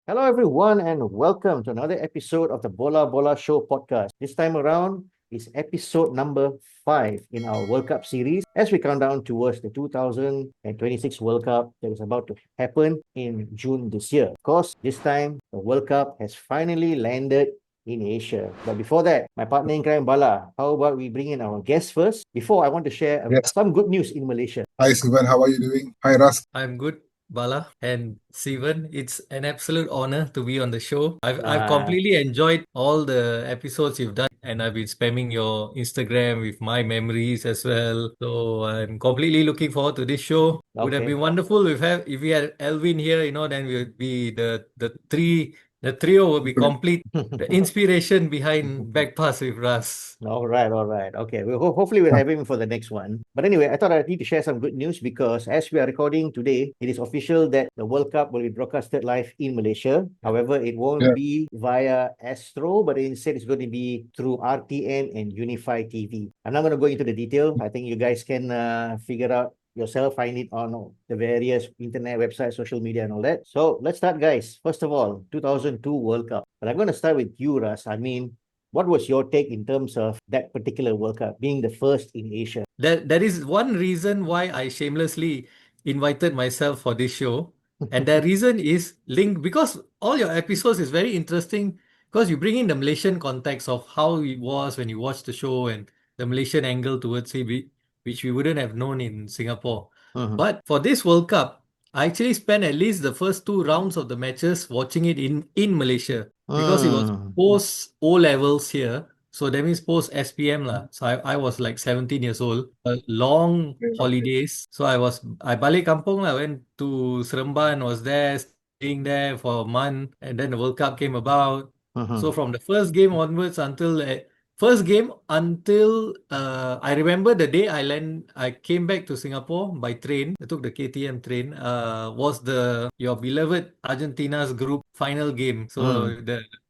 Hello, everyone, and welcome to another episode of the Bola Bola Show podcast. This time around is episode number 5 in our World Cup series as we count down towards the 2026 World Cup that is about to happen in June this year. Of course, this time the World Cup has finally landed in Asia. But before that, my partner in crime, Bala, how about we bring in our guest first? Before, I want to share Yes. some good news in Malaysia. Hi, Sivan. How are you doing? Hi, Ras. I'm good, Bala and Steven. It's an absolute honor to be on the show. I've Uh, completely enjoyed all the episodes you've done, and I've been spamming your Instagram with my memories as well. So I'm completely looking forward to this show. Would have okay. been wonderful if we had Elvin here, then we would be the trio will be complete. The inspiration behind Backpass with Ras. All right, all right. Okay, hopefully we'll have him for the next one. But anyway, I thought I need to share some good news because as we are recording today, it is official that the World Cup will be broadcasted live in Malaysia. However, it won't Yeah. be via Astro, but instead it's going to be through RTN and Unify TV. I'm not going to go into the detail. I think you guys can figure out yourself, find it on the various internet websites, social media, and all that. So let's start, guys. First of all, 2002 World Cup. But I'm going to start with you, Ras. I mean, what was your take in terms of that particular World Cup being the first in Asia? There is one reason why I shamelessly invited myself for this show, and the reason is linked because all your episodes is very interesting because you bring in the Malaysian context of how it was when you watched the show and the Malaysian angle towards it, which we wouldn't have known in Singapore. Mhm. But for this World Cup, I actually spent at least the first two rounds of the matches watching it in Malaysia because it was Mm. post O levels here. So that means post SPM lah. So I was like 17 years old. Long Okay. holidays. So I balik kampung lah. Went to Seremban, was there, staying there for a month, and then the World Cup came about. So Mhm. from the first game onwards until I remember the day I came back to Singapore by train. I took the KTM train. Was your beloved Argentina's group final game. So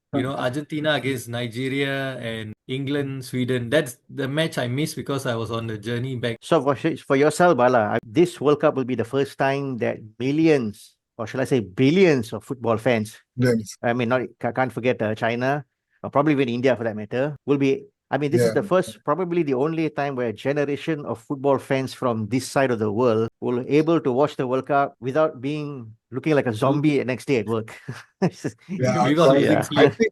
Mm. Argentina against Nigeria and England, Sweden. That's the match I missed because I was on the journey back. So for yourself, Bala, this World Cup will be the first time that millions, or shall I say billions of football fans, Yes. I mean, can't forget China, or probably even India for that matter, will be. I mean, this is Yeah. the first, probably the only time where a generation of football fans from this side of the world will able to watch the World Cup without being looking like a zombie next day at work. Yeah. Without So losing Yeah. I sleep. think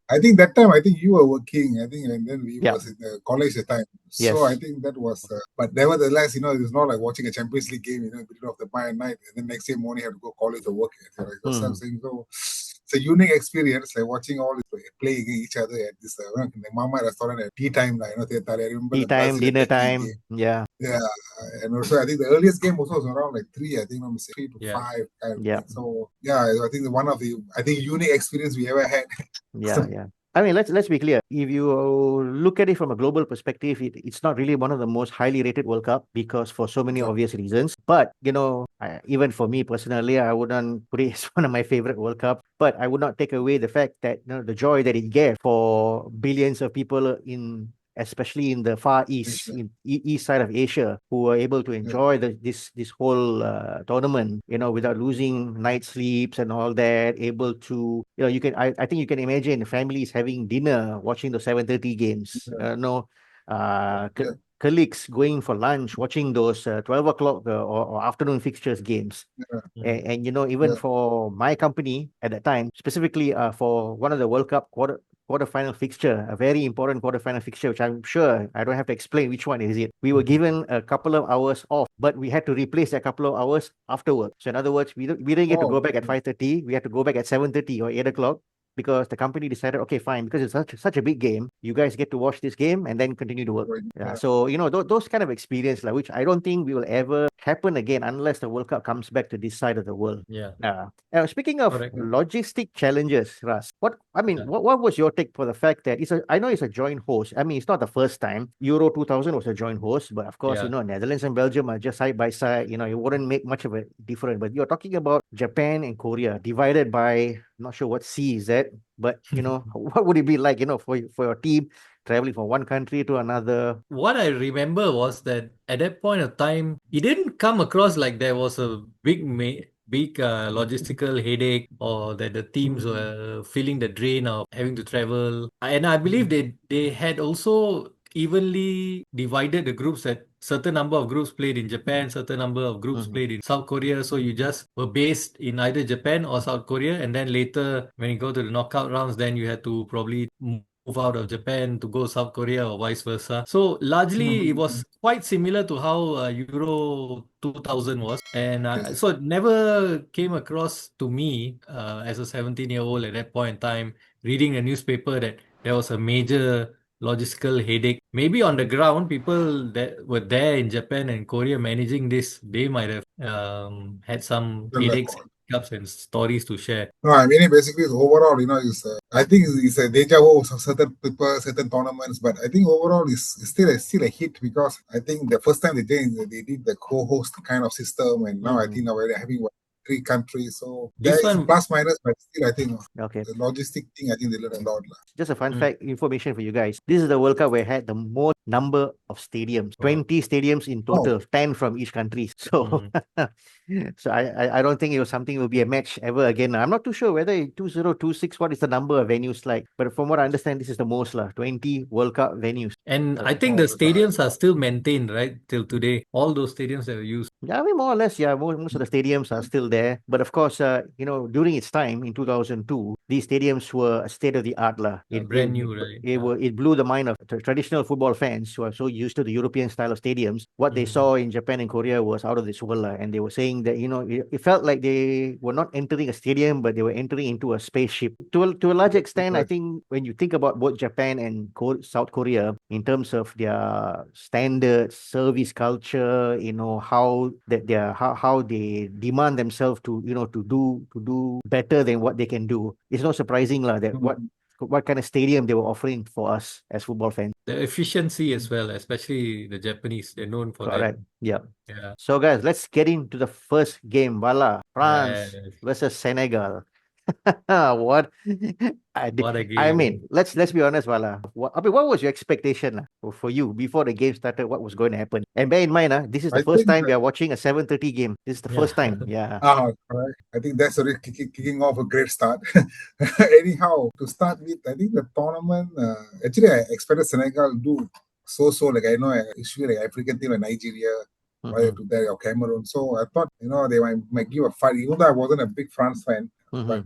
I think that time you were working. I think, and then we Yeah. was in the college at the time. So I Yes. think that was. But nevertheless, it's not like watching a Champions League game. Middle of the night, and then next day morning have to go college or work. It was something so. It's a unique experience, like watching all this play against each other at this in the Mama restaurant at tea time. I remember Tea the time, Brazil dinner attacking game. time. Yeah. Yeah, and also I think the earliest game also was around like 3, I think, 3 to 5 kind of Yeah. thing. So yeah, I think one of the unique experience we ever had. Yeah, yeah. I mean, let's be clear. If you look at it from a global perspective, it's not really one of the most highly rated World Cup because for so many obvious reasons. But even for me personally, I wouldn't put it as one of my favorite World Cup. But I would not take away the fact that the joy that it gave for billions of people especially in the far east, Asia. in east side of Asia, who were able to Yeah, enjoy this whole tournament, without losing night sleeps and all that. Able to, I think you can imagine families having dinner watching the 7:30 games. yeah, Uh, yeah, colleagues going for lunch watching those 12 o'clock or afternoon fixtures games. yeah, And even yeah, for my company at that time, specifically for one of the World Cup quarterfinal fixture, a very important quarterfinal fixture, which I'm sure I don't have to explain which one is it. We were given a couple of hours off, but we had to replace that couple of hours after work. So in other words, we didn't get to Oh, go back at 5:30. We had to go back at 7:30 or 8 o'clock, because the company decided, okay, fine, because it's such a big game, you guys get to watch this game and then continue to work. right, Yeah. yeah, So those kind of experience, like, which I don't think will ever happen again unless the World Cup comes back to this side of the world. Yeah, Speaking of correct. logistic challenges, Ras, Yeah. what was your take for the fact that I know it's a joint host. I mean, it's not the first time. Euro 2000 was a joint host, but of course, Yeah. Netherlands and Belgium are just side by side. It wouldn't make much of a difference. But you're talking about Japan and Korea divided by, I'm not sure what sea is that, but what would it be like, for your team traveling from one country to another? What I remember was that at that point of time, it didn't come across like there was a big logistical headache, or that the teams were feeling the drain of having to travel. And I believe they had also evenly divided the groups, that certain number of groups played in Japan, certain number of groups played in South Korea. So you just were based in either Japan or South Korea, and then later when you go to the knockout rounds, then you had to probably move out of Japan to go South Korea or vice versa. So largely it was quite similar to how Euro 2000 was. And so it never came across to me as a 17-year-old at that point in time reading a newspaper that there was a major logistical headache. Maybe on the ground, people that were there in Japan and Korea managing this, they might have had some headaches, hiccups, and stories to share. No, I mean, basically, overall, is I think it's a deja vu of certain people, certain tournaments, but I think overall it's still a hit, because I think the first time they did the co-host kind of system, and now I think now we're having three countries, so there This is one, plus minus, but still I think Okay. the logistic thing, I think they learned a lot. Just a fun fact information for you guys. This is the World Cup where it had the most number of stadiums. 20 stadiums in total, 10 from each country. So so I don't think it was something will be a match ever again. I'm not too sure whether 2026 what is the number of venues like, but from what I understand, this is the most 20 World Cup venues. and I think the stadiums are still maintained, right, till today. All those stadiums that were used. Yeah, I mean, more or less, yeah, most of the stadiums are still there. But of course, during its time in 2002, these stadiums were state of the art. Brand new, right? It blew the mind of traditional football fans who are so used to the European style of stadiums. What they saw in Japan and Korea was out of this world. And they were saying that, it felt like they were not entering a stadium, but they were entering into a spaceship. To a large extent, I think when you think about both Japan and South Korea, in terms of their standards, service culture, how they demand themselves to do better than what they can do. It's not surprising that what kind of stadium they were offering for us as football fans. The efficiency as well, especially the Japanese, they're known for Correct. that. Yeah. Yeah. So guys, let's get into the first game. Voila. France Yes. versus Senegal. What What a I game. mean, let's be honest, Wala. What was your expectation for you before the game started? What was going to happen? And bear in mind, this is the I first think time we are watching a 7:30 game. This is the first time. Yeah. correct. I think that's already kicking off a great start. Anyhow, to start with, I think the tournament, actually, I expected Senegal to do so. Like, I know, usually like African team like Nigeria, prior to that, or Cameroon. So I thought, they might give a fight, even though I wasn't a big France fan. But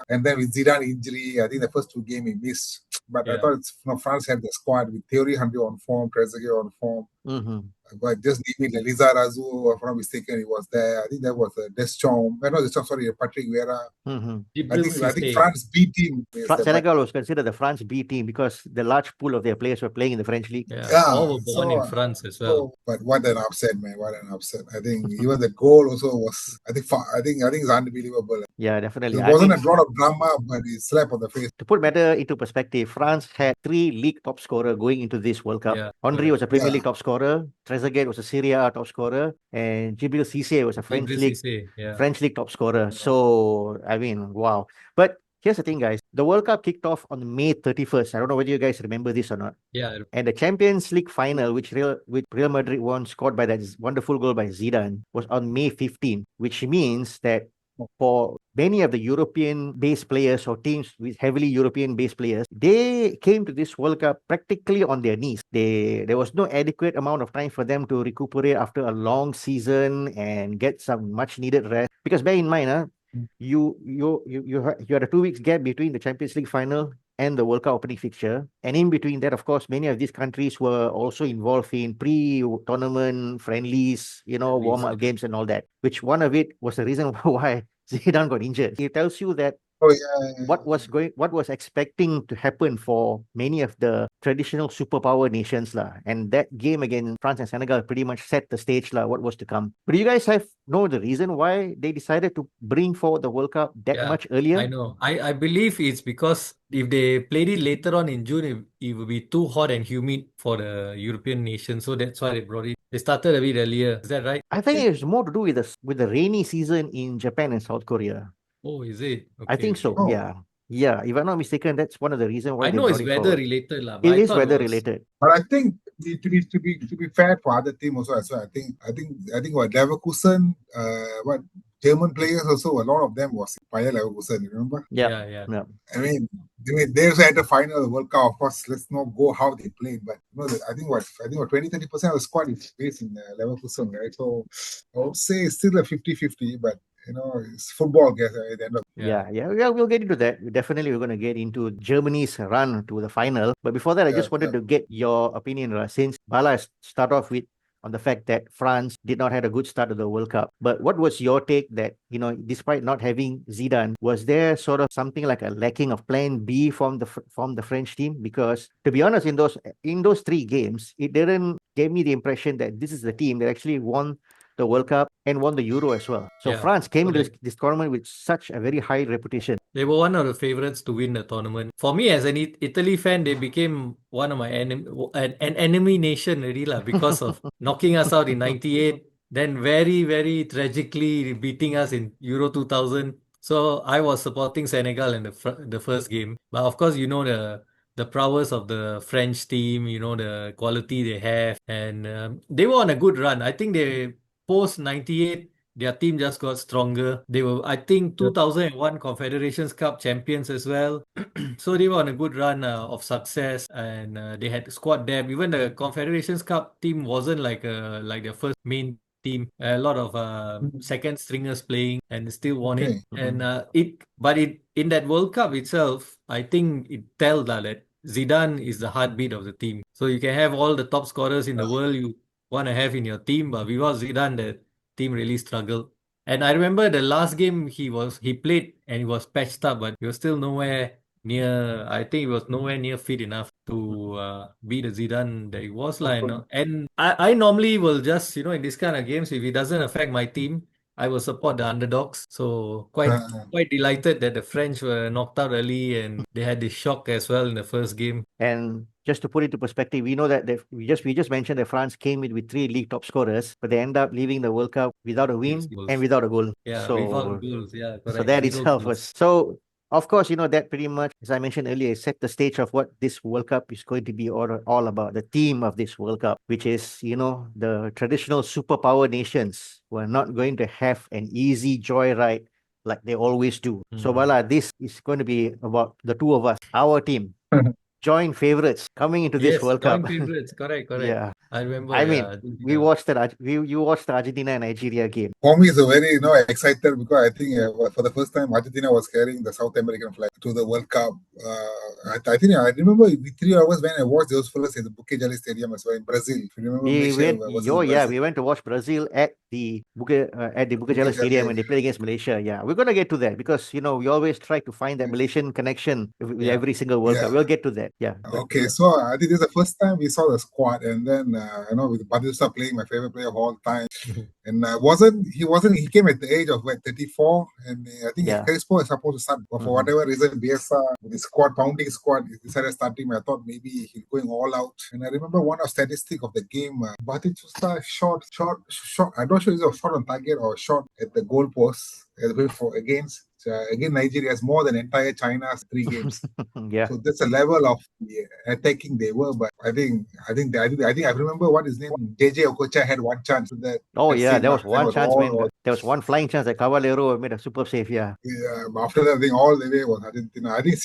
and then with Zidane injury, I think the first two games he missed. But I thought France had the squad with Thierry Henry on form, Trezeguet on form. But just give me Lisa Razu, if I'm not mistaken, he was there. I think that was Deschamps. Not Deschamps, sorry, Patrick Vieira. I think France B team. Senegal was considered the France B team because the large pool of their players were playing in the French league. All were born in France as well. But what an upset, man! What an upset! I think even the goal also was. I think it's unbelievable. Yeah, definitely. It wasn't a lot of drama, but it slapped on the face. To put matter into perspective, France had 3 league top scorer going into this World Cup. Yeah, Henry was a Premier League top scorer, Trezeguet was a Serie A top scorer, and Djibril Cissé was a French League top scorer. So, I mean, wow. But here's the thing, guys. The World Cup kicked off on May 31st. I don't know whether you guys remember this or not. Yeah. And the Champions League final, which Real Madrid won, scored by that wonderful goal by Zidane, was on May 15th, which means that for many of the European-based players or teams with heavily European-based players, they came to this World Cup practically on their knees. There was no adequate amount of time for them to recuperate after a long season and get some much-needed rest. Because bear in mind, you had a 2 weeks gap between the Champions League final and the World Cup opening fixture. And in between that, of course, many of these countries were also involved in pre-tournament friendlies, warm-up games and all that, which one of it was the reason why Zidane got injured. It tells you that what was expecting to happen for many of the traditional superpower nations and that game against France and Senegal pretty much set the stage what was to come. But do you guys know the reason why they decided to bring forward the World Cup that much earlier? I know. I believe it's because if they played it later on in June, it would be too hot and humid for the European nations. So that's why they brought it. They started a bit earlier. Is that right? I think it's more to do with the rainy season in Japan and South Korea. Oh, is it? Okay, I think so. Yeah. If I'm not mistaken, that's one of the reasons why I they know brought it's it weather forward. related. It is weather related. But I think to be fair for other team also as well. I think what Leverkusen, what German players also, a lot of them was Bayer Leverkusen. You remember? Yeah, Yeah, yeah. yeah. They also had the final of the World Cup. Of course, let's not go how they played, but I think 20-30% of the squad is based in Leverkusen, right? So I would say it's still a 50-50, but it's football, I guess, at the end of. Yeah, we'll get into that. Definitely, we're going to get into Germany's run to the final. But before that, I Yeah, just wanted to get your opinion, since Bala start off with on the fact that France did not have a good start to the World Cup. But what was your take that, despite not having Zidane, was there sort of something like a lacking of plan B from the French team? Because to be honest, in those three games, it didn't give me the impression that this is the team that actually won the World Cup and won the Euro as well. So Yeah, France came into correct. this tournament with such a very high reputation. They were one of the favorites to win the tournament. For me, as an Italy fan, they became one of my an enemy nation already lah, because of knocking us out in '98, then very, very tragically beating us in Euro 2000. So I was supporting Senegal in the first game. But of course, the prowess of the French team, the quality they have, and they were on a good run. I think they post '98. Their team just got stronger. They were, I think, Yeah. 2001 Confederations Cup champions as well. So they were on a good run of success, and they had squad depth. Even the Confederations Cup team wasn't like their first main team. A lot of second stringers playing, and still won it. Okay. And but in that World Cup itself, I think it tells that Zidane is the heartbeat of the team. So you can have all the top scorers in the world you want to have in your team, but without Zidane, the team really struggled. And I remember the last game he played and he was patched up, but he was still nowhere near. I think he was nowhere near fit enough to be the Zidane that he was like. And I normally will just in this kind of games, if it doesn't affect my team, I will support the underdogs. So quite delighted that the French were knocked out early and they had this shock as well in the first game. And just to put it into perspective, we know that we just mentioned that France came in with three league top scorers, but they end up leaving the World Cup without a Six win and goals. without a goal. Yeah, without So goals. Yeah, so correct. that Zero itself goals. was so. Of course, that pretty much, as I mentioned earlier, set the stage of what this World Cup is going to be all about. The theme of this World Cup, which is, the traditional superpower nations were not going to have an easy joyride like they always do. So, Bala, this is going to be about the two of us, our team, joint favorites coming into this Yes, World Cup. joint favorites. Correct, correct. Yeah. I remember, I mean, yeah. we watched you watched the Argentina and Nigeria game. For me, it's a very excited because I think for the first time Argentina was carrying the South American flag to the World Cup. I remember we 3 hours when I watched those first in the Bukit Stadium as well in Brazil. If you remember We Malaysia went, versus Brazil, we went to watch Brazil at the Bukit Bukit Jalil Stadium Jalil. when they played against Malaysia. Yeah, we're gonna get to that because we always try to find that Malaysian connection with Yeah. every single World Cup. Yeah. We'll get to that. Yeah, but Okay, so I think this is the first time we saw the squad, and then with Batista playing my favorite player of all time, and he came at the age of 34, and I think yeah. Crespo is supposed to start, but for whatever reason, Bielsa with the pounding squad, he decided to start him. I thought maybe he's going all out, and I remember one of statistic of the game, Batista shot. I'm not sure if it was a shot on target or a shot at the goalpost against Nigeria has more than entire China's 3 games. Yeah. So that's a level of attacking they were, but I remember what his name JJ Okocha had one chance with that. Oh That yeah, scene, there was that one was chance, man. all. There was one flying chance that Cavallero made a super save. Yeah. But after that, I think all the way was Argentina. I think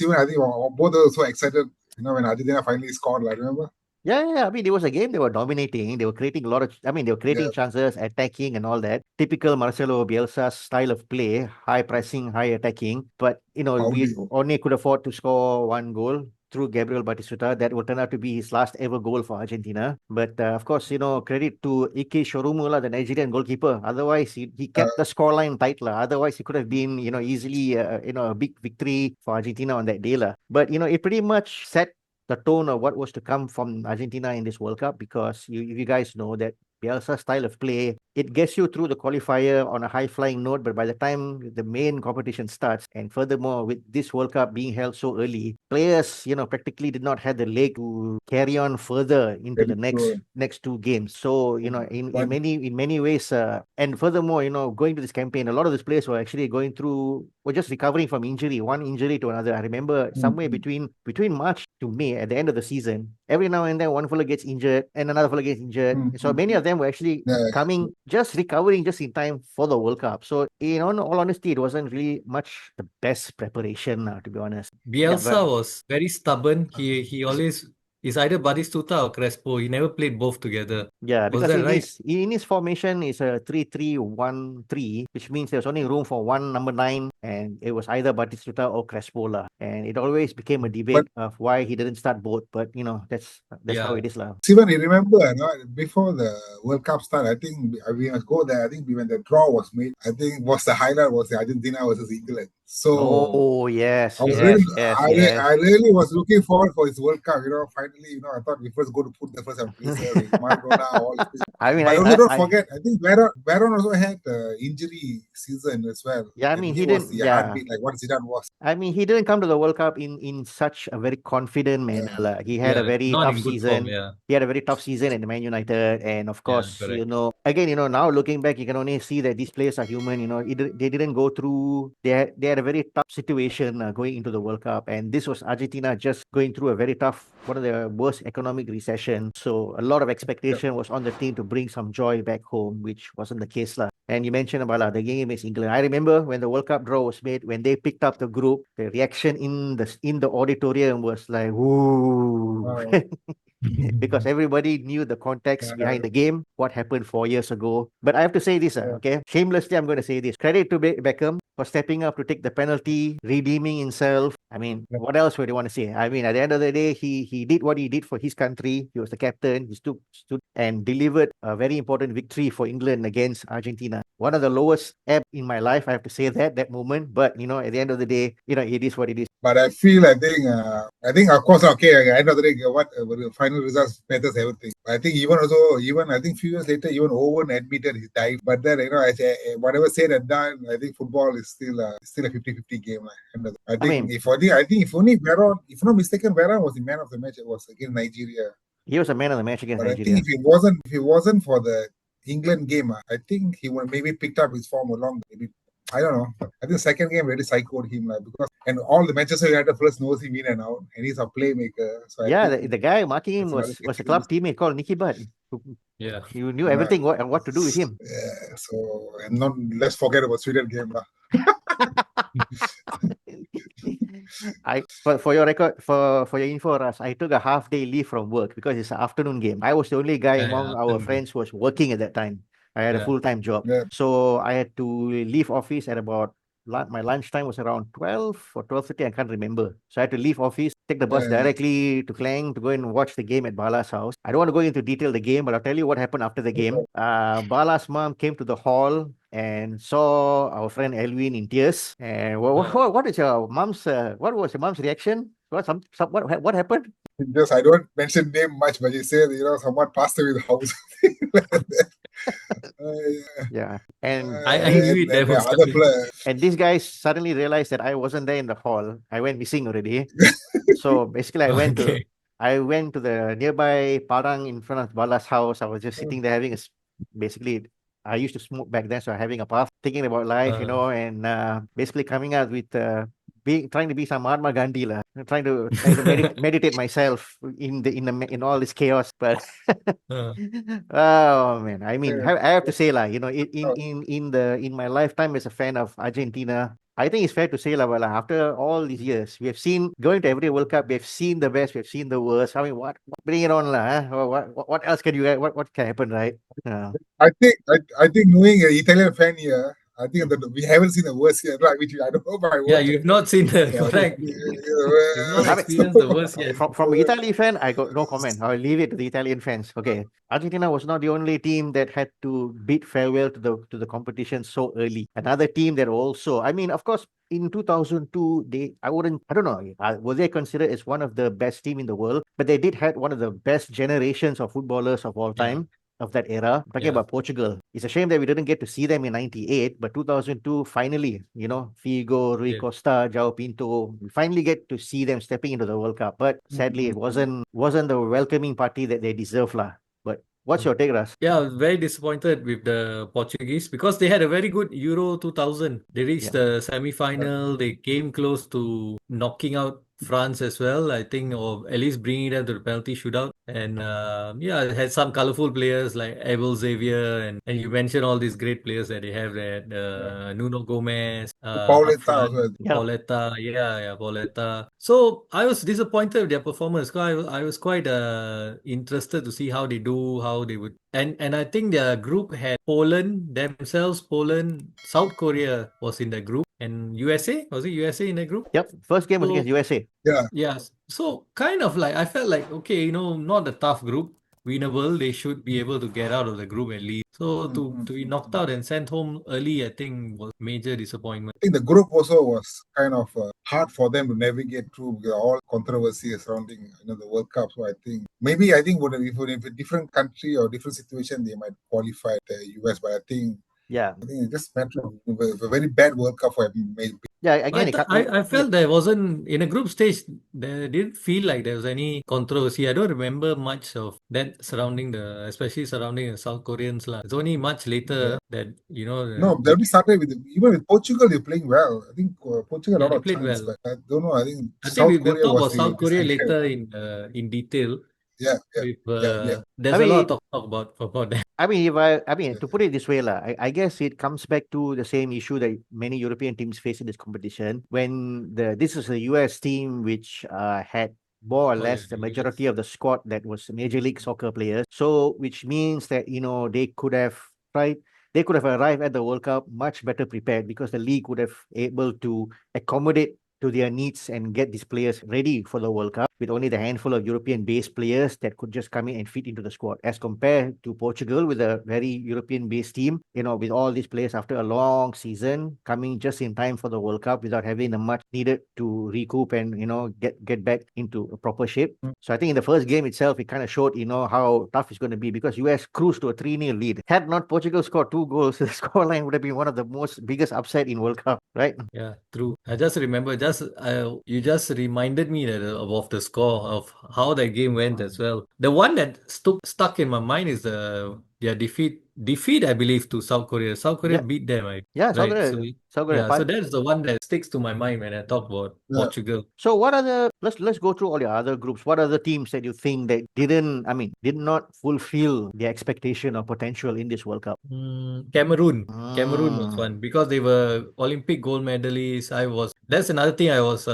both were so excited. When Argentina finally scored. I remember. Yeah. I mean, it was a game they were dominating. They were creating a lot of, they were Yeah. creating chances, attacking and all that. Typical Marcelo Bielsa's style of play, high pressing, high attacking. But, we Pounding. only could afford to score one goal through Gabriel Batistuta. That would turn out to be his last ever goal for Argentina. But, of course, credit to Ike Shorumula, the Nigerian goalkeeper. Otherwise, he Uh, kept the scoreline tight. Otherwise, it could have been, easily, a big victory for Argentina on that day. But, it pretty much set the tone of what was to come from Argentina in this World Cup because if you guys know that Bielsa's style of play it gets you through the qualifier on a high-flying note, but by the time the main competition starts, and furthermore, with this World Cup being held so early, players, practically did not have the leg to carry on further into the Very true. next two games. So, But in many ways, and furthermore, going to this campaign, a lot of these players were actually were just recovering from injury, one injury to another. I remember somewhere mm, between March to May at the end of the season, every now and then one fella gets injured and another fella gets injured. mm, So many of them were actually yeah, recovering just in time for the World Cup. So, in all honesty, it wasn't really much the best preparation, to be honest. Yeah, Bielsa was very stubborn. He always is either Batistuta or Crespo. He never played both together. yeah, Was because that right? in his formation is a 3-3-1-3, which means there's only room for one number 9, and it was either Batistuta or Crespo lah. And it always became a but debate of why he didn't start both. But that's how Yeah. it is lah. Steven, you remember, before the World Cup start, I think we must go there. I think when the draw was made, I think was the highlight was the Argentina versus England. So Oh I yes, was really, yes, yes, yes. I really was looking forward for his World Cup. Finally, I thought we first go to put the first on places with Maradona, all this. I mean, But also don't forget, I think Baron also had injury season as well, yeah, I and mean, he he was didn't. the Yeah, heartbeat like what Zidane was. I mean, he didn't come to the World Cup in such a very confident manner Yeah, lah. He had a Yeah. very Not tough in good form. season. Yeah. He had a very tough season at the Man United, and of Yeah. course, Correct. again, now looking back, you can only see that these players are human. They didn't go through. They had a very tough situation going into the World Cup, and this was Argentina just going through a very tough, one of the worst economic recession. So a lot of yeah, expectation was on the team to bring some joy back home, which wasn't the case lah. And you mentioned about the game against England. I remember when the World Cup draw was made, when they picked up the group, the reaction in the auditorium was like, "Woo!" uh, because everybody knew the context yeah, behind the game, what happened 4 years ago. But I have to say this, yeah. okay? Shamelessly, I'm going to say this. Credit to Beckham for stepping up to take the penalty, redeeming himself. I mean, Yeah. what else would you want to say? I mean, at the end of the day, he did what he did for his country. He was the captain. He stood and delivered a very important victory for England against Argentina. One of the lowest ebb in my life, I have to say that moment. But at the end of the day, it is what it is. But I think, of course, okay. At the end of the day, what the final results matters everything. I think even I think few years later, even Owen admitted he died. But then whatever said and done, I think football is still a 50-50 game. I I think mean, if only Veron, if not mistaken, Veron was the man of the match. It was against Nigeria. he was a man of the match against But I think Nigeria. if it wasn't for the England game, I think he would maybe picked up his form along. Maybe I don't know. I think the second game really psychoed him because and all the Manchester United first knows him in and out, and he's a playmaker. So I Yeah, think the guy marking him that's another was a category. club teammate called Nicky Butt. Yeah. You knew Uh, everything what to do with him. yeah, so and not let's forget about Sweden game. For your record, for your info, Ras, I took a half day leave from work because it's an afternoon game. I was the only guy Yeah. among Yeah. our Afternoon. friends who was working at that time. I had a Yeah. full-time job. Yeah, So I had to leave office at about my lunchtime was around 12 or 12:30, I can't remember. So I had to leave office, take the bus yeah, directly to Klang to go and watch the game at Bala's house. I don't want to go into detail the game, but I'll tell you what happened after the game. Bala's mom came to the hall and saw our friend Elwin in tears. And what is your mom's what was your mom's reaction? What happened? just I don't mention name much, but he said someone passed away in the house. Yeah. And I knew it. Then There the was other coming. player, and these guys suddenly realized that I wasn't there in the hall. I went missing already. So basically Okay. I went to the nearby Parang in front of Bala's house. I was just sitting there having basically I used to smoke back then, so having a puff, thinking about life, and basically coming out with trying to be some Mahatma Gandhi lah, trying to meditate myself in all this chaos. But Uh, oh man, I mean, yeah, I have to say lah, in my lifetime as a fan of Argentina, I think it's fair to say lah, well, after all these years, we have seen going to every World Cup, we have seen the best, we have seen the worst. I mean, bring it on lah, huh? What else can what can happen, right? I think knowing an Italian fan here, I think that we haven't seen the worst yet, right? Which I don't know by yeah, what. you've not seen the So I correct. think, You've not I mean, experienced the worst yet. from Italy fan, I got no comment. I'll leave it to the Italian fans. Okay, Argentina was not the only team that had to bid farewell to the competition so early. Another team that also, I mean, of course, in 2002, I don't know, were they considered as one of the best team in the world? But they did had one of the best generations of footballers of all Yeah. time. of that era. Talking Yeah. about Portugal. It's a shame that we didn't get to see them in 98, but 2002, finally, Figo, Rui Yeah. Costa, João Pinto, we finally get to see them stepping into the World Cup. But sadly, it wasn't the welcoming party that they deserve, lah. But what's your take, Ras? Yeah, I was very disappointed with the Portuguese because they had a very good Euro 2000. They reached Yeah. the semi-final. They came close to knocking out France as well, I think, or at least bringing them to the penalty shootout. And yeah, it had some colorful players like Abel Xavier, and you mentioned all these great players that they have there. Nuno Gomez up Pauleta front. also. Yeah. Pauleta, yeah, Pauleta. So I was disappointed with their performance. 'Cause I was quite interested to see how they do, how they would, and I think their group had Poland themselves, Poland, South Korea was in the group, and USA, was it USA in the group? Yep. First game was So against USA. Yeah. yeah, so kind of like I felt like okay, not a tough group, winnable. They should be able to get out of the group at least. So to be knocked out and sent home early, I think was major disappointment. I think the group also was kind of hard for them to navigate through because all controversy surrounding the World Cup. So I think if a different country or different situation, they might qualify the US. But I think Yeah. it's just a matter of a very bad World Cup for maybe. Yeah. I Again, I felt there wasn't in a group stage. There didn't feel like there was any controversy. I don't remember much of that especially surrounding the South Koreans lah. It's only much later that No, they already started even with Portugal. They're playing well. I think Portugal yeah, had a they lot of played chance, well. but I don't know. I think I think South we'll Korea talk was about South the Korea decider. later in detail. Yeah, yeah, With yeah. I there's a lot mean, to talk about that. I mean, to put it this way, lah, I guess it comes back to the same issue that many European teams face in this competition. When this is a US team which had more or Oh yeah, less the the majority US. of the squad that was Major League Soccer players. So, which means that they could have tried. They could have arrived at the World Cup much better prepared because the league would have able to accommodate to their needs and get these players ready for the World Cup with only the handful of European-based players that could just come in and fit into the squad, as compared to Portugal with a very European-based team, with all these players after a long season coming just in time for the World Cup without having the much needed to recoup and get back into a proper shape. So I think in the first game itself, it kind of showed how tough it's going to be because US cruised to a 3-0 lead. Had not Portugal scored 2 goals, the scoreline would have been one of the biggest upset in World Cup, right? Yeah, true. I just remember, you just reminded me that of the score of how that game went as well. The one that stuck in my mind is their defeat, I believe, to South Korea. South Korea Yeah, beat them, right? yeah, Right. So South Korea. yeah, so that's the one that sticks to my mind when I talk about Yeah. Portugal. So what are let's go through all your other groups. What are the teams that you think that did not fulfill their expectation or potential in this World Cup? Cameroon. Cameroon was Mm. one because they were Olympic gold medalists. That's another thing I was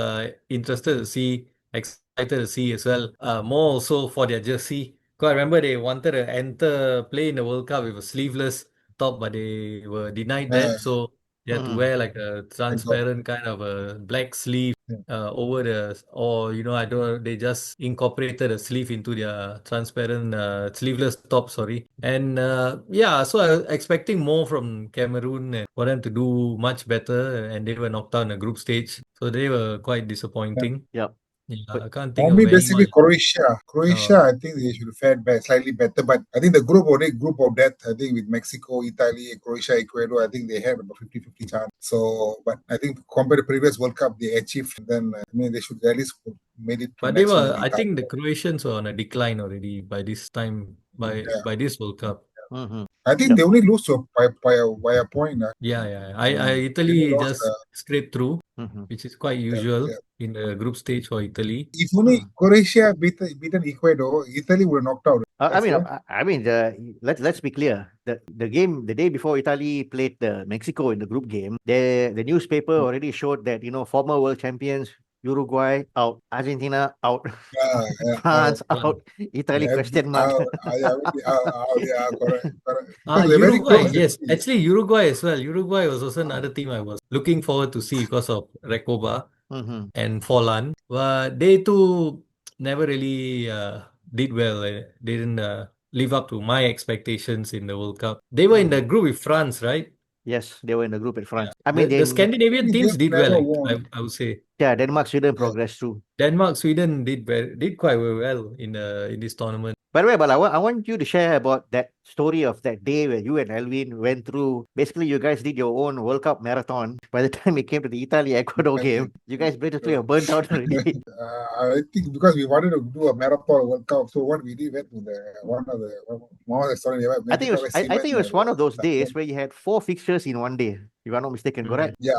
excited to see as well. More also for their jersey. Because I remember they wanted to play in the World Cup with a sleeveless top, but they were denied Uh, that. So they had to Mhm. wear like a I got, transparent kind of a black sleeve yeah. over or I don't know, they just incorporated a sleeve into their transparent sleeveless top, sorry. And yeah, so I was expecting more from Cameroon and for them to do much better, and they were knocked out in the group stage, so they were quite disappointing. Yep. Yeah, But I can't For think me, of basically anyone. Croatia. Uh, I think they should have fared slightly better. But I think the group of death, I think with Mexico, Italy, Croatia, Ecuador, I think they had about 50-50 chance. So, but I think compared to previous World Cup, they achieved. Then, they should at least made it to but maximum three I times. think the Croatians were on a decline already by this time, by this World Cup. mhm. I think Yep. they only lose by a point. Yeah. They only Italy lost. just scraped through, Mhm. which is quite Yeah, usual yeah. in the group stage for Italy. If only Croatia beaten Ecuador, Italy would have knocked out. I That's mean, it. let's be clear. The day before Italy played the Mexico in the group game, the newspaper already showed that former world champions Uruguay out, Argentina out, Yeah, yeah, France Fun. out, Italy question mark. yeah, correct. They're very Uruguay, close yes. actually. Actually, Uruguay as well. Uruguay was also another team I was looking forward to see because of Recoba Mhm. and Forlan. But they too never really did well. They didn't live up to my expectations in the World Cup. They were in the group with France, right? Yes, they were in the group in Yeah. France. I mean, The Scandinavian teams did well, Never won. I would say. Denmark, Sweden Yeah. progressed through. Denmark, Sweden did quite well in this tournament. By the way, but I want you to share about that story of that day where you and Alvin went through. Basically, you guys did your own World Cup marathon. By the time it came to the Italy-Ecuador I game, think. you guys basically are burnt out already. I think because we wanted to do a marathon World Cup, so what we did went to the one of the restaurant nearby. I think it was I Cement, think it was one of those days where you had 4 fixtures in one day, if I'm not mistaken, correct? yeah,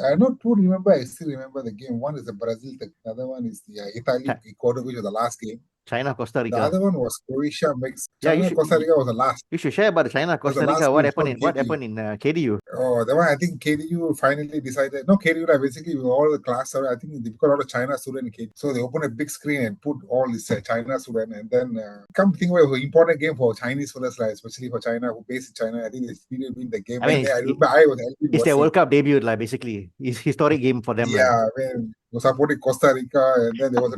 I not too remember. I still remember the game. One is the Brazil, the other one is the Italy Chi- Ecuador, which was the last game. China, Costa The Rica. other one was Croatia, Yeah, China, Costa Rica was the last. you should share about the China, Was the Costa Rica. last What game happened before in KD. KDU? Oh, that one I think KDU finally decided. No, KDU like basically with all the class. I think they got all the China student in KDU, so they opened a big screen and put all this China student. And then come to think about it, it was an important game for Chinese fellas, like especially for China who based in China. I think they didn't win the game. I And mean, then I remember I was helping it's their watching. World Cup debut, like basically. It's historic game for them, like. Yeah, I mean, was supporting Costa Rica, and then there was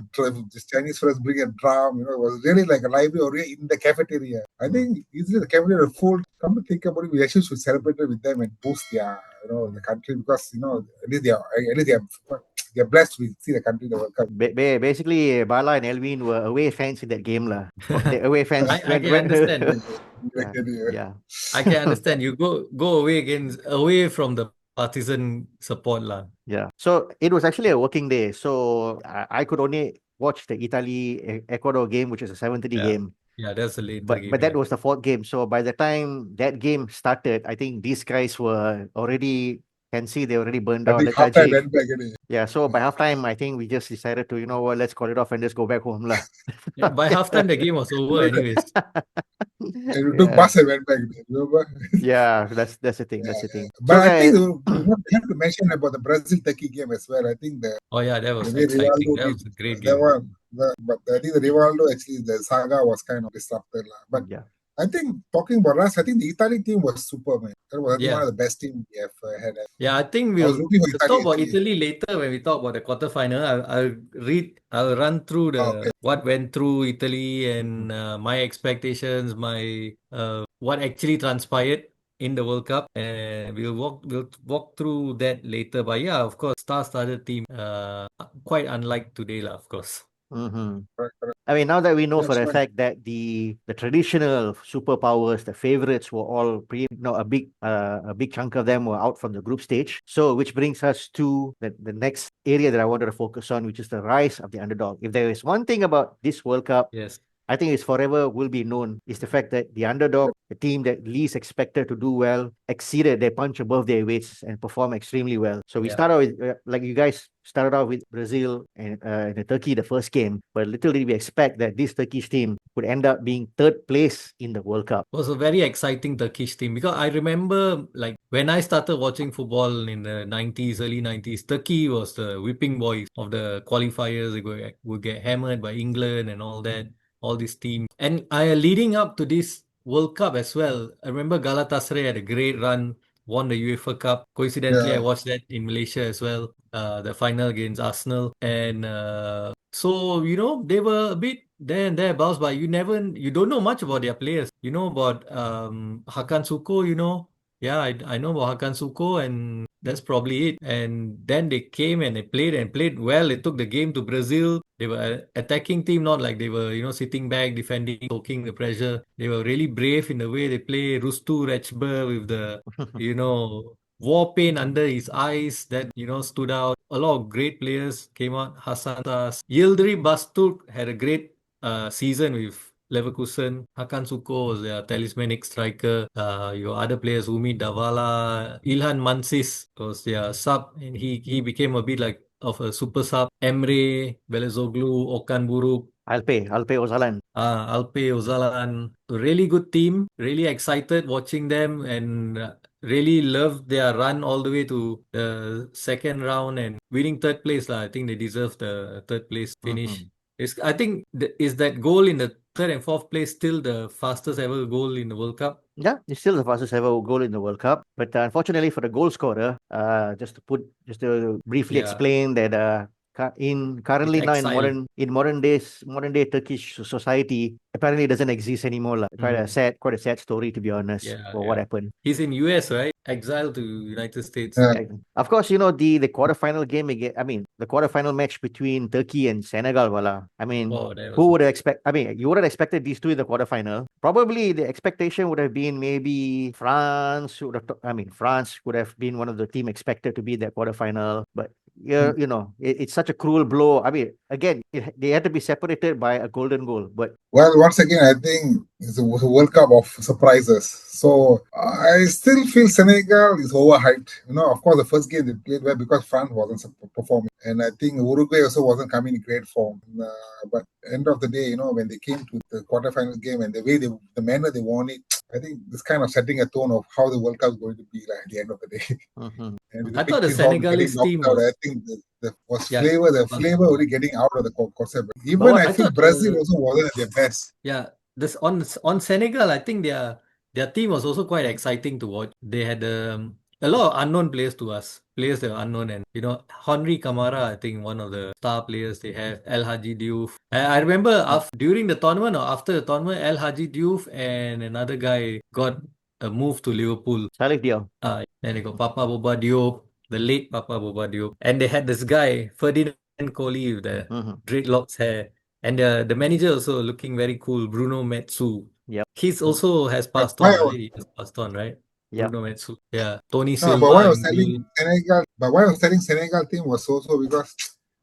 this Chinese fellas bring a drum. It was really like a lively area in the cafeteria. I think easily the cafeteria was full. Come to think about it, we actually should celebrate it with them and boost their, the country because they're blessed to see the country in the World Cup. Basically, Bala and Elvin were away fans in that game, lah. The away fans I can understand. yeah, yeah. I can understand. You go away from the partisan support lah. Yeah. So it was actually a working day. So I could only watch the Italy Ecuador game, which is a 7:30 Yeah. game. Yeah, that's a later But game. that Yeah. was the fourth game. So by the time that game started, I think these guys were already can see they already burned I out, think halftime lethargic. went back again. Yeah. So by halftime, I think we just decided to, you know what, let's call it off and just go back home, lah. Yeah, by halftime the game was over anyways. And we took Yeah. bus and went back. Remember? Yeah, that's the thing. That's the thing. But So I think guys, we have to mention about the Brazil-Turkey game as well. I think Oh yeah, that the was way exciting. Rivaldo That did was a great that game. one, but I think the Rivaldo actually the saga was kind of disrupted, lah. But yeah. I think talking about us, I think the Italy team was super, man. That was I think Yeah. one of the best teams we have had. Yeah, I think I was we'll rooting for talk Italy about actually. Italy later when we talk about the quarterfinal. I'll run through Okay. what went through Italy and my expectations, my what actually transpired in the World Cup, and we'll walk through that later. But yeah, of course, star-studded team, quite unlike today, lah, of course. Mm-hmm. Correct. I mean, now that we know for That's a fine. fact that the traditional superpowers, the favorites were all a big chunk of them were out from the group stage. So, which brings us to the next area that I wanted to focus on, which is the rise of the underdog. If there is one thing about this World Cup, Yes. I think it's forever will be known is the fact that the underdog, the team that least expected to do well, exceeded their punch above their weights and performed extremely well. So we Yeah. start out with, like you guys started out with Brazil and Turkey the first game, but little did we expect that this Turkish team would end up being third place in the World Cup. It was a very exciting Turkish team because I remember like when I started watching football in the 90s, early 90s, Turkey was the whipping boys of the qualifiers. They would get hammered by England and all that, all these teams. And leading up to this World Cup as well, I remember Galatasaray had a great run, won the UEFA Cup. Coincidentally, I Yeah. watched that in Malaysia as well, the final against Arsenal. And so, they were a bit there and thereabouts, but you don't know much about their players. You know about Hakan Suko, Yeah, I know about Hakan Suko, and that's probably it. And then they came and they played well. They took the game to Brazil. They were an attacking team, not like they were, sitting back, defending, soaking the pressure. They were really brave in the way they play. Rustu Rechber with the, war paint under his eyes that, stood out. A lot of great players came out. Hassan Tas. Yildirim Basturk had a great season with Leverkusen. Hakan Suko was their talismanic striker. Your other players, Umi Davala, Ilhan Mansis was their sub, and he became a bit like of a super sub. Emre Belezoglu, Okan Buruk, Alpe Ozalan. Alpe Ozalan, a really good team. Really excited watching them and really loved their run all the way to the second round and winning third place. I think they deserve the third place finish. I think is that goal in the third and fourth place still the fastest ever goal in the World Cup? Yeah, it's still the fastest ever goal in the World Cup. But unfortunately for the goal scorer, just to briefly Yeah. explain that currently now exile. in modern day Turkish society, apparently it doesn't exist anymore. Quite a sad story, to be honest, Yeah, for what yeah. happened. He's in US, right? Exiled to United States. Yeah. Yeah. Of course, the quarterfinal game again. I mean, the quarterfinal match between Turkey and Senegal. Voila. I mean, Oh, that who was would have expect? I mean, you would have expected these two in the quarterfinal. Probably the expectation would have been maybe France. France would have been one of the team expected to be that quarterfinal. But yeah, it's such a cruel blow. I mean, again, they had to be separated by a golden goal. But Well, once again, I think it's a World Cup of surprises. So I still feel Senegal is overhyped. Of course, the first game they played well because France wasn't performing, and I think Uruguay also wasn't coming in great form. But end of the day, when they came to the quarterfinal game and the manner they won it, I think this kind of setting a tone of how the World Cup is going to be like at the end of the day. mhm. And with the I big thought the teams all getting Senegalese knocked team out, was I think yeah. the flavor already getting out of the concept. But Even what I I feel thought Brazil also wasn't at their best. yeah, this on Senegal, I think their team was also quite exciting to watch. They had a lot of unknown players to us, players that were unknown, and Henry Camara, I think one of the star players they have, El Hadji Diouf. I remember during the tournament or after the tournament, El Hadji Diouf and another guy got a move to Liverpool. Salif Diao. Then they got Papa Boba Diop, the late Papa Boba Diop, and they had this guy Ferdinand Coley with the Mhm. dreadlocks hair. And the manager also looking very cool, Bruno Metsu. Yep. He's also has But passed why on, right? He has passed on, right? Yep. Bruno Metsu. Yeah. Tony No, but why I Silva was in telling goal. Senegal, team was also because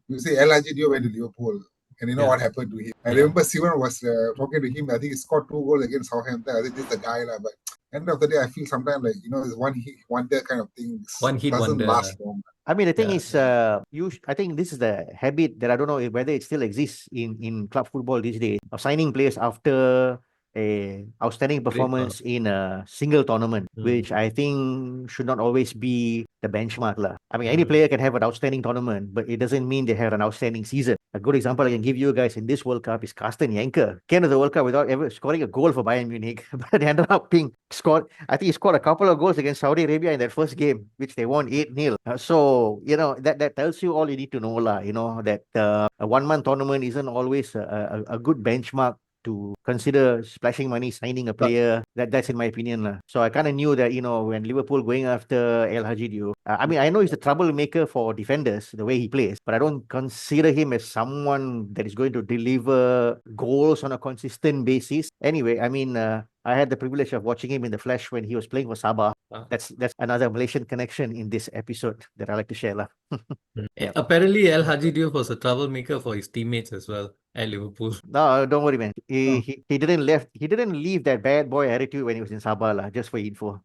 you see El Hadji Diop went to Liverpool, and you know Yeah. what happened to him. I Yeah. remember Simon was talking to him. I think he scored 2 goals against Southampton. I think this is the guy, lah. But end of the day, I feel sometimes like this one hit wonder kind of thing One hit doesn't wonder. last long. I mean, the thing Yeah. is, I think this is the habit that I don't know whether it still exists in club football these days of signing players after a outstanding Great. performance in a single tournament, Mm. which I think should not always be the benchmark, lah. I mean, any Mm. player can have an outstanding tournament, but it doesn't mean they have an outstanding season. A good example I can give you guys in this World Cup is Carsten Janker. Came to the World Cup without ever scoring a goal for Bayern Munich, but ended up being scored. I think he scored a couple of goals against Saudi Arabia in that first game, which they won 8-0. So, that tells you all you need to know, lah. That a one-month tournament isn't always a good benchmark to consider splashing money signing a player. That's in my opinion, lah. So I kind of knew that when Liverpool going after El Hadji Diouf, I mean, I know he's a troublemaker for defenders the way he plays, but I don't consider him as someone that is going to deliver goals on a consistent basis. Anyway, I mean, I had the privilege of watching him in the flesh when he was playing for Sabah. That's another Malaysian connection in this episode that I like to share, lah. Yep. Apparently, El Hadji Diouf was a troublemaker for his teammates as well at Liverpool. No, don't worry, man. No. He didn't leave that bad boy attitude when he was in Sabah, lah. Just for info.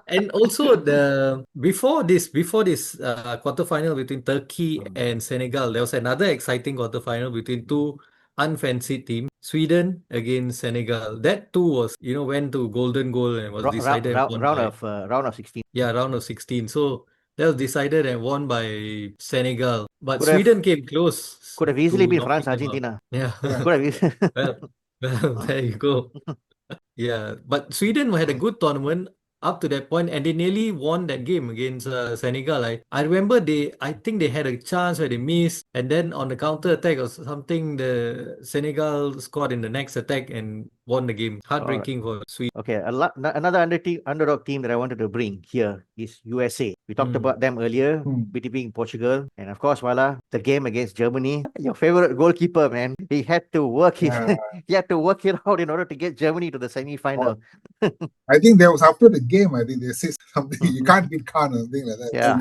And also before this quarterfinal between Turkey and Senegal, there was another exciting quarterfinal between two unfancied teams, Sweden against Senegal. That too was went to golden goal and was decided and won by Round of 16. round of 16. So that was decided and won by Senegal. But Could have Sweden came close could have easily to been France, knocking them out. Argentina. Yeah. Yeah. Could have. Well, there you go. Yeah, but Sweden had a good tournament up to that point, and they nearly won that game against Senegal. I remember I think they had a chance where they missed, and then on the counter attack or something, the Senegal scored in the next attack and won the game. All right. Heartbreaking for Sweden. Okay, another underdog team that I wanted to bring here is USA. We talked Mm. about them earlier, Hmm. beating Portugal, and of course, voila, the game against Germany. Your favorite goalkeeper, man, he had to work it. Yeah. He had to work it out in order to get Germany to the semi-final. I think there was after the game. I think they said something you can't beat Khan or something like that. Yeah.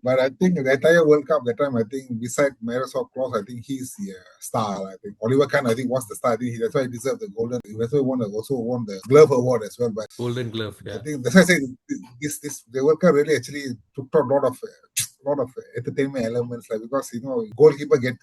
But I think the entire World Cup that time, I think beside Miroslav Klose, I think he's the star. I think Oliver Kahn, I think was the star. I think that's why he deserved the golden. That's why he also won the Glove Award as well. But Golden Glove, I yeah. think that's why I say the World Cup really actually took out a lot of entertainment elements, like because goalkeeper get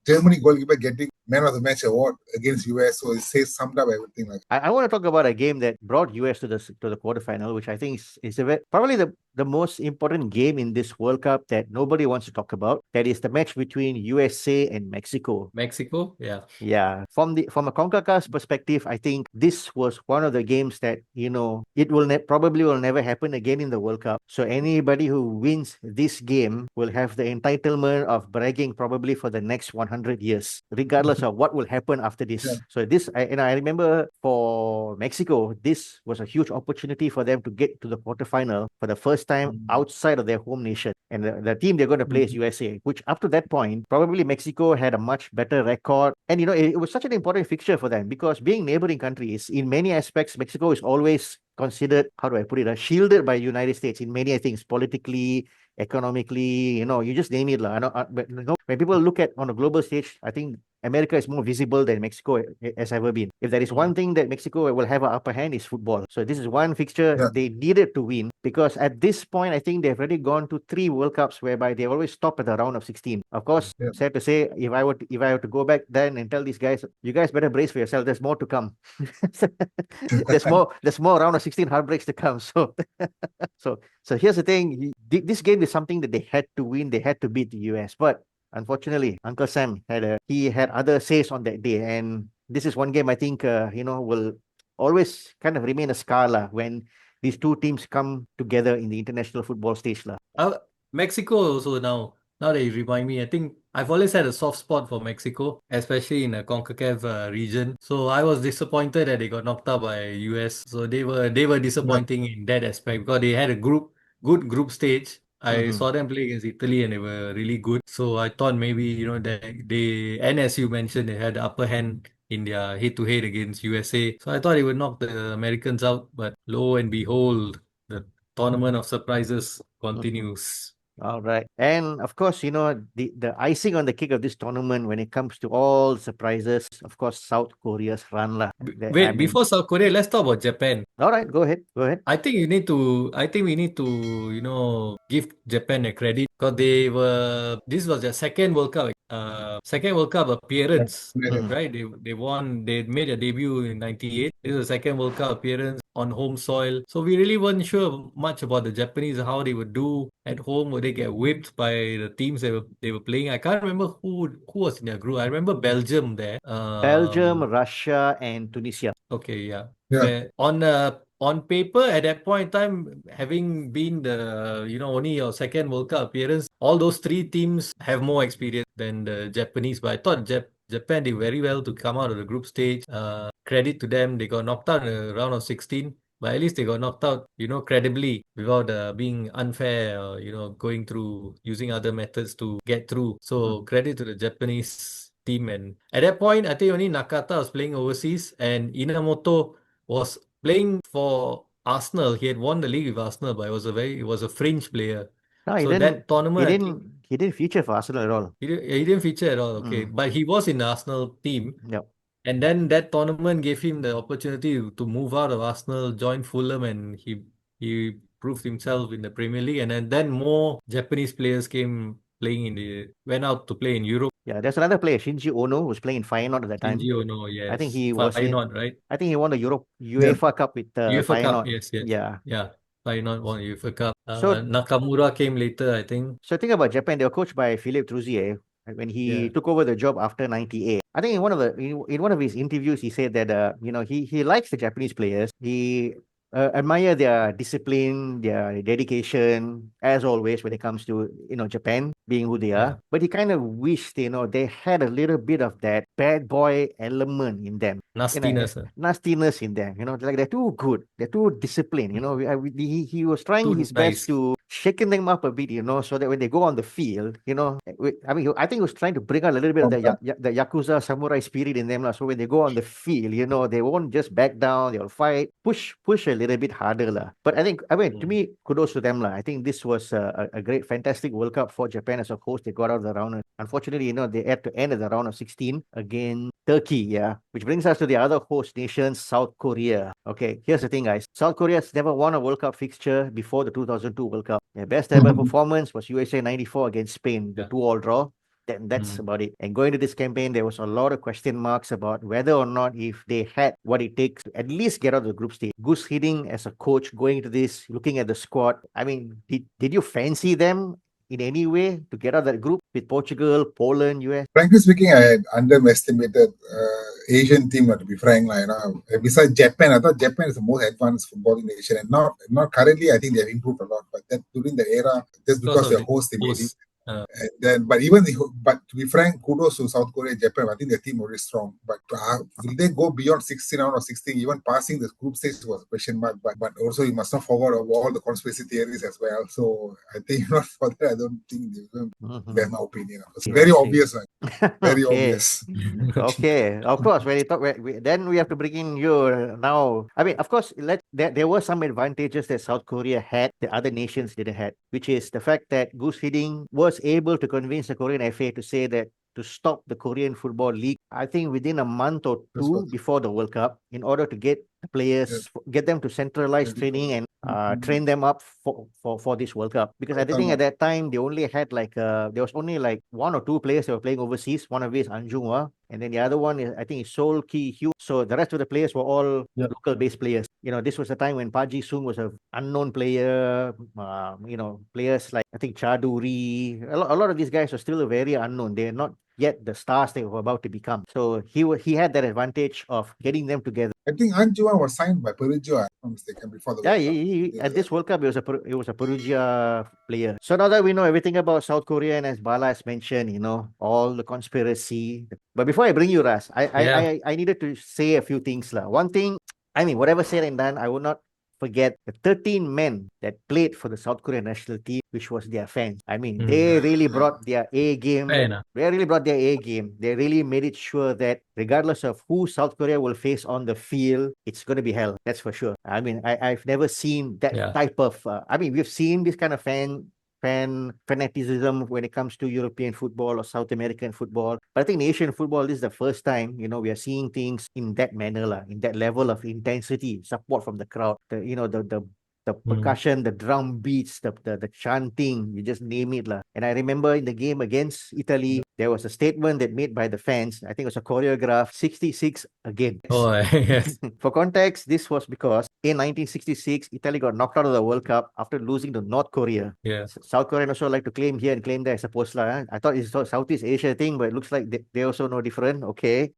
Germany goalkeeper getting man of the match award against US. So it says summed up everything. Like I want to talk about a game that brought US to the quarterfinal, which I think is probably the most important game in this World Cup that nobody wants to talk about. That is the match between USA and Mexico. Mexico, yeah. Yeah, from a CONCACAF perspective, I think this was one of the games that it probably will never happen again in the World Cup. So anybody who wins this game will have the entitlement of bragging probably for the next 100 years, regardless of what will happen after this. Yeah. So this, I remember for Mexico, this was a huge opportunity for them to get to the quarterfinal for the first time outside of their home nation. And the team they're going to play is USA, which up to that point, probably Mexico had a much better record. And, it was such an important fixture for them because being neighboring countries, in many aspects, Mexico is always considered, how do I put it, shielded by United States in many things, politically, economically, you just name it. But, when people look at on a global stage, I think America is more visible than Mexico has ever been. If there is one thing that Mexico will have an upper hand is football. So this is one fixture they needed to win because at this point, I think they've already gone to 3 World Cups whereby they always stop at the round of 16. Of course, sad to say, if I were to go back then and tell these guys, you guys better brace for yourself. There's more to come. there's more round of 16 heartbreaks to come. So here's the thing. This game is something that they had to win. They had to beat the US. But unfortunately, Uncle Sam had other says on that day, and this is one game I think will always kind of remain a scar when these two teams come together in the international football stage Mexico also now that you remind me, I think I've always had a soft spot for Mexico, especially in the CONCACAF region. So I was disappointed that they got knocked out by US. So they were disappointing in that aspect because they had a good group stage. I saw them play against Italy and they were really good. So I thought maybe, that and as you mentioned, they had the upper hand in their head-to-head against USA. So I thought it would knock the Americans out, but lo and behold, the tournament of surprises continues. All right. And of course, the icing on the cake of this tournament when it comes to all surprises, of course, South Korea's run. Wait, before South Korea, let's talk about Japan. All right, go ahead. I think we need to, give Japan a credit because this was their second World Cup appearance, right? They made a debut in 98. This is the second World Cup appearance on home soil. So we really weren't sure much about the Japanese, how they would do at home. Would they get whipped by the teams they were playing? I can't remember who was in their group. I remember Belgium there. Belgium, Russia, and Tunisia. Okay, yeah. Where on paper at that point in time, having been only your second World Cup appearance, all those three teams have more experience than the Japanese. But I thought Japan did very well to come out of the group stage. Credit to them, they got knocked out in the round of 16. But at least they got knocked out, credibly without being unfair or, going through using other methods to get through. So credit to the Japanese team. And at that point, I think only Nakata was playing overseas and Inamoto was playing for Arsenal. He had won the league with Arsenal, but it was a fringe player. No, So that tournament, I think he didn't feature for Arsenal at all. he didn't feature at all. Okay, but he was in the Arsenal team. Yep. And then that tournament gave him the opportunity to move out of Arsenal, join Fulham, and he proved himself in the Premier League. And then more Japanese players went out to play in Europe. Yeah, there's another player, Shinji Ono, who was playing in Feyenoord at the time. Shinji Ono, yes. I think he was Feyenoord, right? I think he won the UEFA Cup with UEFA Cup, Feyenoord. yes. Yeah. Feyenoord won UEFA Cup. So Nakamura came later, I think. So think about Japan. They were coached by Philippe Trousier when he took over the job after 98. I think in one of his interviews, he said that he likes the Japanese players. He admire their discipline, their dedication, as always when it comes to Japan being who they are. But he kind of wished they had a little bit of that bad boy element in them. Nastiness in them. Like they're too good, they're too disciplined. He was trying his best to shaking them up a bit, so that when they go on the field, I think he was trying to bring out a little bit of the Yakuza samurai spirit in them. So when they go on the field, they won't just back down, they'll fight, push a little bit harder. But to me, kudos to them. I think this was a great, fantastic World Cup for Japan as a host. They got out of the round. Unfortunately, they had to end at the round of 16 against Turkey, which brings us to the other host nation, South Korea. Okay, here's the thing, guys. South Korea's never won a World Cup fixture before the 2002 World Cup. Their best ever performance was USA 94 against Spain, the 2-all draw. Then that's about it. And going to this campaign, there was a lot of question marks about whether or not if they had what it takes to at least get out of the group stage. Goose Hiddink as a coach going to this, looking at the squad. I mean, did you fancy them in any way to get out of that group with Portugal, Poland, US? Frankly speaking, I had underestimated Asian team, to be frank. Like, besides Japan, I thought Japan is the most advanced footballing nation, and not currently. I think they have improved a lot, but that during the era, just Because because of they're the host, they made it. host. And then, but to be frank, kudos to South Korea and Japan. I think their team was strong. But will they go beyond 16 out of 16? Even passing the group stage was a question mark. But also, you must not forget about all the conspiracy theories as well. So I think not for that, I don't think they're going. That's my opinion. It's very obvious, man. Very Okay. obvious. Okay, of course. When you talk, then we have to bring in you now. I mean, of course, there were some advantages that South Korea had that other nations didn't have, which is the fact that Goose Hiddink was able to convince the Korean FA to say that to stop the Korean Football League, I think within a month or two before the World Cup, in order to get the players, get them to centralize training and train them up for this World Cup. Because I think at that time they only had there was only like one or two players that were playing overseas. One of it is Anjunga, and then the other one is I think is Seoul Ki Hugh. So the rest of the players were all local based players. This was a time when Paji Sung was an unknown player. Players like I think Chaduri. A lot of these guys are still very unknown. They're not yet the stars they were about to become. So he had that advantage of getting them together. I think Anjua was signed by Perugia, if I'm not mistaken, before the Yeah, World Cup. at this World Cup, it was a Perugia player. So now that we know everything about South Korea, and as Bala has mentioned, all the conspiracy. But before I bring you, Ras, I needed to say a few things lah. One thing, I mean, whatever said and done, I will not forget the 13 men that played for the South Korean national team, which was their fans. I mean, they really brought their A game. They really brought their A game. They really made it sure that regardless of who South Korea will face on the field, it's going to be hell. That's for sure. I mean, I've never seen that type of. We've seen this kind of fanaticism when it comes to European football or South American football. But I think in Asian football, this is the first time, we are seeing things in that manner, in that level of intensity, support from the crowd, the percussion, the drum beats, the chanting, you just name it. And I remember in the game against Italy, there was a statement that made by the fans. I think it was a choreograph, 66 again. Oh, yes. For context, this was because in 1966, Italy got knocked out of the World Cup after losing to North Korea. Yeah. South Korea also like to claim here and claim there, I suppose. I thought it's a Southeast Asia thing, but it looks like they also no different. Okay.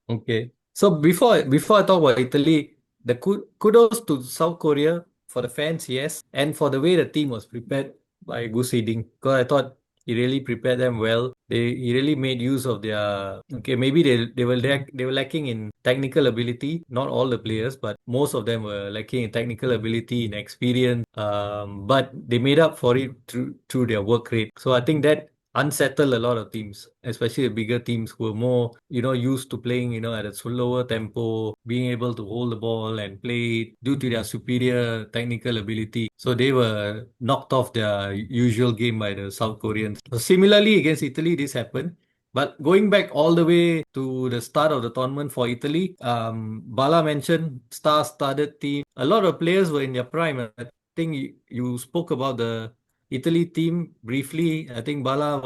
So before I talk about Italy, the kudos to South Korea for the fans, yes, and for the way the team was prepared by Goose Hiddink, because I thought he really prepared them well. He really made use of their maybe they were lacking in technical ability. Not all the players, but most of them were lacking in technical ability, in experience. But they made up for it through their work rate. So I think that unsettle a lot of teams, especially the bigger teams who are more, used to playing, at a slower tempo, being able to hold the ball and play it due to their superior technical ability. So they were knocked off their usual game by the South Koreans. So similarly, against Italy, this happened. But going back all the way to the start of the tournament for Italy, Bala mentioned star-studded team. A lot of players were in their prime. I think you spoke about the Italy team briefly. I think Bala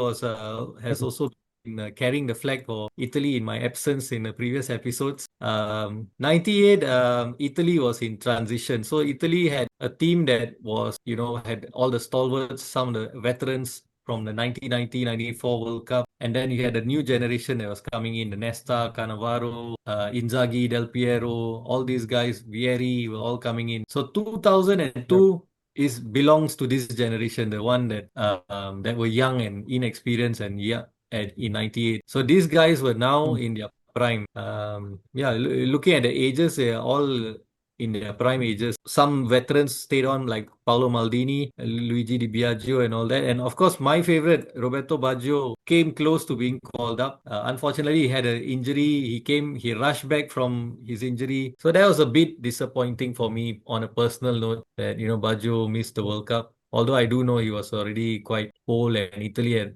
has also been carrying the flag for Italy in my absence in the previous episodes. 98, Italy was in transition. So Italy had a team that was, had all the stalwarts, some of the veterans from the 1990-94 World Cup. And then you had a new generation that was coming in, the Nesta, Cannavaro, Inzaghi, Del Piero, all these guys, Vieri were all coming in. So 2002 belongs to this generation, the one that were young and inexperienced and in 98. So these guys were now in their prime. Looking at the ages, they are all in their prime ages. Some veterans stayed on, like Paolo Maldini, Luigi Di Biagio, and all that. And of course, my favorite, Roberto Baggio, came close to being called up. Unfortunately, he had an injury. He rushed back from his injury. So that was a bit disappointing for me on a personal note that, Baggio missed the World Cup. Although I do know he was already quite old, and Italy had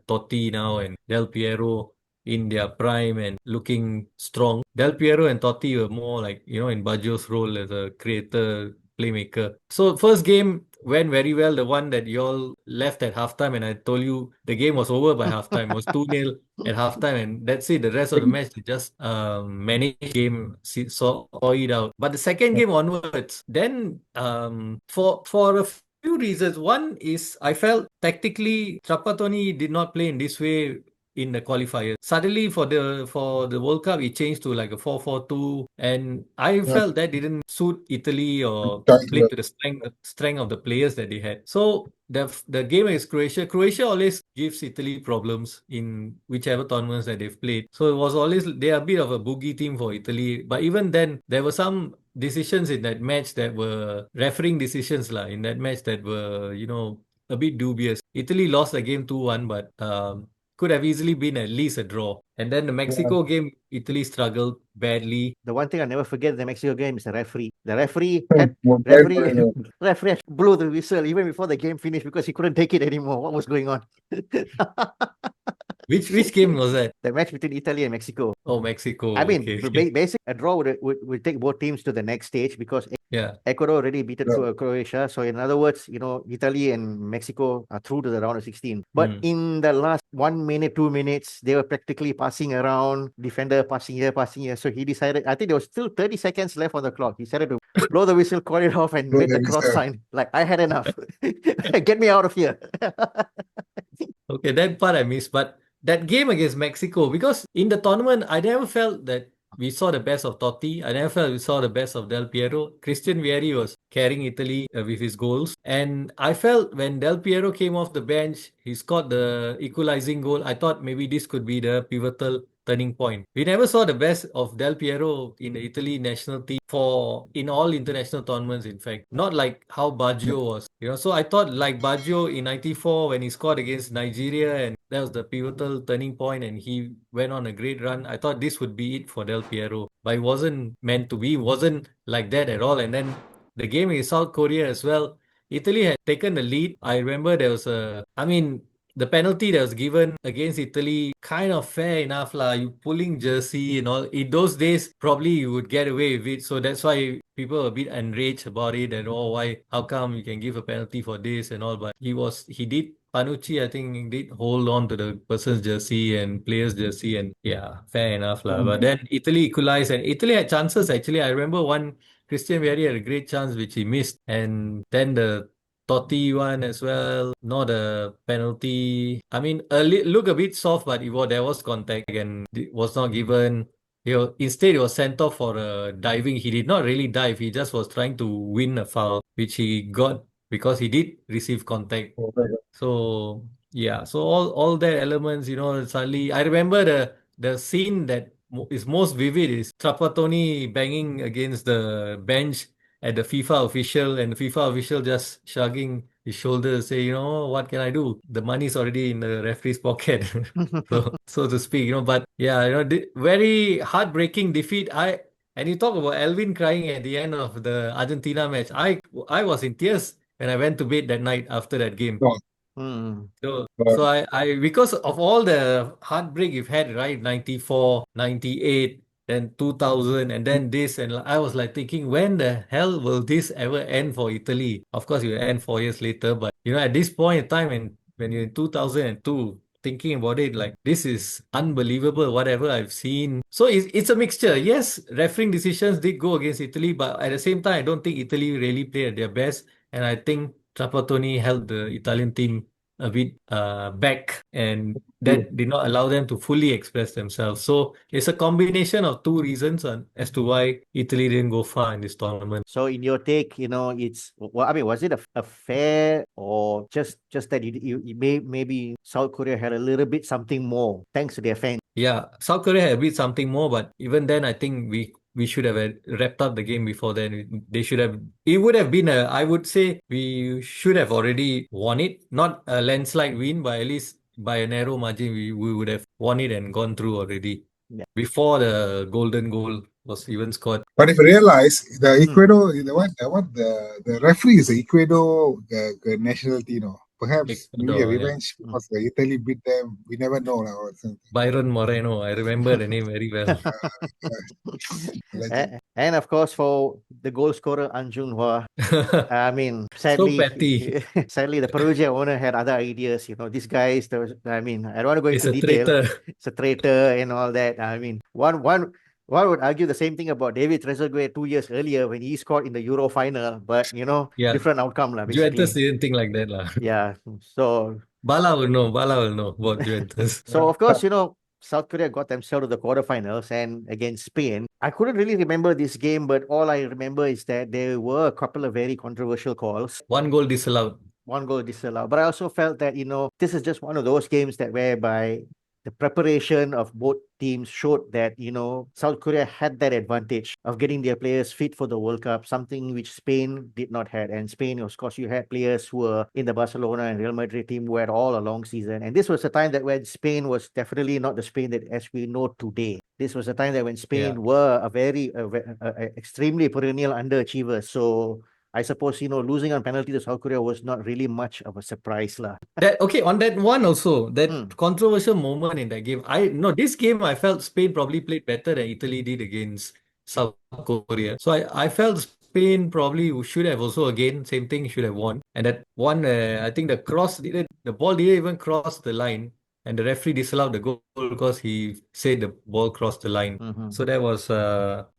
Totti now and Del Piero in their prime and looking strong. Del Piero and Totti were more like, in Baggio's role as a creator, playmaker. So first game went very well. The one that you all left at halftime, and I told you the game was over by halftime. It was 2-0 at halftime, and that's it. The rest of the match they just managed game, saw it out. But the second game onwards, then for a few reasons. One is I felt tactically Trapattoni did not play in this way in the qualifiers. Suddenly for the World Cup it changed to like a 4-4-2, and I Yeah. felt that didn't suit Italy or Thank play you. to the strength of the players that they had. So the game against Croatia, Croatia always gives Italy problems in whichever tournaments that they've played. So it was always they are a bit of a boogie team for Italy. But even then there were some decisions in that match that were refereeing decisions in that match that were a bit dubious. Italy lost the game 2-1, but could have easily been at least a draw. And then the Yeah. Mexico game, Italy struggled badly. The one thing I never forget in the Mexico game is the referee. The referee Well, referee well, referee blew the whistle even before the game finished because he couldn't take it anymore. What was going on? Which game was that? The match between Italy and Mexico. Oh, Mexico. I mean, Okay. basic a draw would take both teams to the next stage because Yeah. Ecuador already beat Yeah. Croatia. So in other words, Italy and Mexico are through to the round of 16. But in the last 1 minute, 2 minutes, they were practically passing around, defender passing here, passing here. So he decided, I think there was still 30 seconds left on the clock. He decided to blow the whistle, call it off, and So made the there is cross sign. Like, I had enough. Get me out of here. Okay, that part I missed. But that game against Mexico, because in the tournament, I never felt that we saw the best of Totti. I never felt we saw the best of Del Piero. Christian Vieri was carrying Italy with his goals. And I felt when Del Piero came off the bench, he scored the equalizing goal. I thought maybe this could be the pivotal turning point. We never saw the best of Del Piero in the Italy national team in all international tournaments, in fact. Not like how Baggio was. So I thought like Baggio in 94 when he scored against Nigeria, and that was the pivotal turning point and he went on a great run. I thought this would be it for Del Piero. But it wasn't meant to be. It wasn't like that at all. And then the game in South Korea as well. Italy had taken the lead. I remember there was the penalty that was given against Italy, kind of fair enough lah. You pulling jersey and all. In those days, probably you would get away with it. So that's why people were a bit enraged about it and how come you can give a penalty for this and all. But he did. Panucci, I think, did hold on to the person's jersey and player's jersey, and yeah, fair enough lah. But then Italy equalized, and Italy had chances actually. I remember one Christian Vieri had a great chance which he missed, and then the Totti one as well, not a penalty. I mean, look a bit soft, but there was contact and it was not given. Instead, he was sent off for a diving. He did not really dive. He just was trying to win a foul, which he got because he did receive contact. So yeah, so all that elements, suddenly I remember the scene that is most vivid is Trapattoni banging against the bench at the FIFA official, and the FIFA official just shrugging his shoulders, say, what can I do? The money's already in the referee's pocket, so to speak, But yeah, very heartbreaking defeat. And you talk about Alvin crying at the end of the Argentina match. I was in tears when I went to bed that night after that game. Hmm. So I because of all the heartbreak you've had, right? 94, 98, then 2000, and then this, and I was like thinking, when the hell will this ever end for Italy? Of course, it will end 4 years later, but at this point in time, and when you're in 2002, thinking about it, like this is unbelievable, whatever I've seen. So it's a mixture. Yes, refereeing decisions did go against Italy, but at the same time, I don't think Italy really played at their best, and I think Trapattoni held the Italian team a bit back, and that did not allow them to fully express themselves. So it's a combination of two reasons as to why Italy didn't go far in this tournament. So in your take, it's well, I mean, was it a fair or just that maybe South Korea had a little bit something more thanks to their fans? Yeah, South Korea had a bit something more, but even then, I think we should have wrapped up the game before then. They should have. It would have been I would say we should have already won it. Not a landslide win, but at least by a narrow margin, we would have won it and gone through already Yeah. before the golden goal was even scored. But if you realize the Ecuador, the referee is the Ecuador nationality, perhaps maybe a Ecuador, yeah. revenge because Italy beat them. We never know now. Byron Moreno, I remember the name very well. Legend. And of course, for the goal scorer, Anjun Hua, I mean, So sadly, petty. sadly, the Perugia owner had other ideas. This guy is I mean, I don't want to go It's into a detail. traitor. It's a traitor and all that. I mean, one would argue the same thing about David Trezeguet 2 years earlier when he scored in the Euro final, but Yeah. different outcome lah, Juventus basically. didn't think like that, lah. Yeah. So Bala will know. Bala will know about Juventus. So of course, South Korea got themselves to the quarterfinals and against Spain. I couldn't really remember this game, but all I remember is that there were a couple of very controversial calls. One goal disallowed. One goal disallowed. But I also felt that, this is just one of those games that whereby the preparation of both teams showed that, South Korea had that advantage of getting their players fit for the World Cup, something which Spain did not have. And Spain, of course, you had players who were in the Barcelona and Real Madrid team who had all a long season. And this was a time that when Spain was definitely not the Spain that as we know today. This was a time that when Spain were extremely perennial underachievers. So I suppose, losing on penalty to South Korea was not really much of a surprise lah. On that one also, that Hmm. controversial moment in that game. This game I felt Spain probably played better than Italy did against South Korea. So I felt Spain probably should have also again same thing should have won. And that one, I think the ball didn't even cross the line, and the referee disallowed the goal because he said the ball crossed the line. Mhm. So that was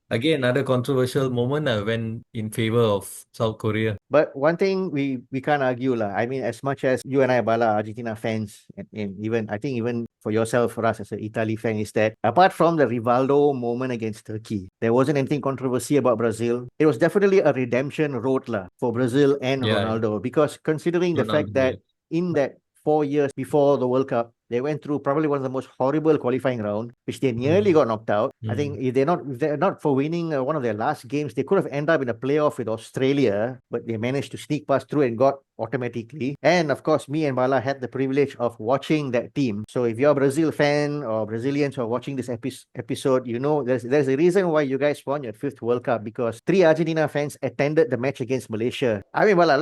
again another controversial moment went in favor of South Korea. But one thing we can't argue lah. I mean, as much as you and I, Bala, Argentina fans, and even I think even for yourself, for us as an Italy fan, is that apart from the Rivaldo moment against Turkey, there wasn't anything controversy about Brazil. It was definitely a redemption road lah for Brazil and Yeah, Ronaldo, because considering the fact Ronaldo. that in that 4 years before the World Cup, they went through probably one of the most horrible qualifying round, which they nearly got knocked out. I think if they're not for winning one of their last games, they could have ended up in a playoff with Australia, but they managed to sneak past through and got automatically. And of course, me and Bala had the privilege of watching that team. So if you're a Brazil fan or Brazilians who are watching this episode, there's a reason why you guys won your fifth World Cup, because 3 Argentina fans attended the match against Malaysia. I mean, Bala,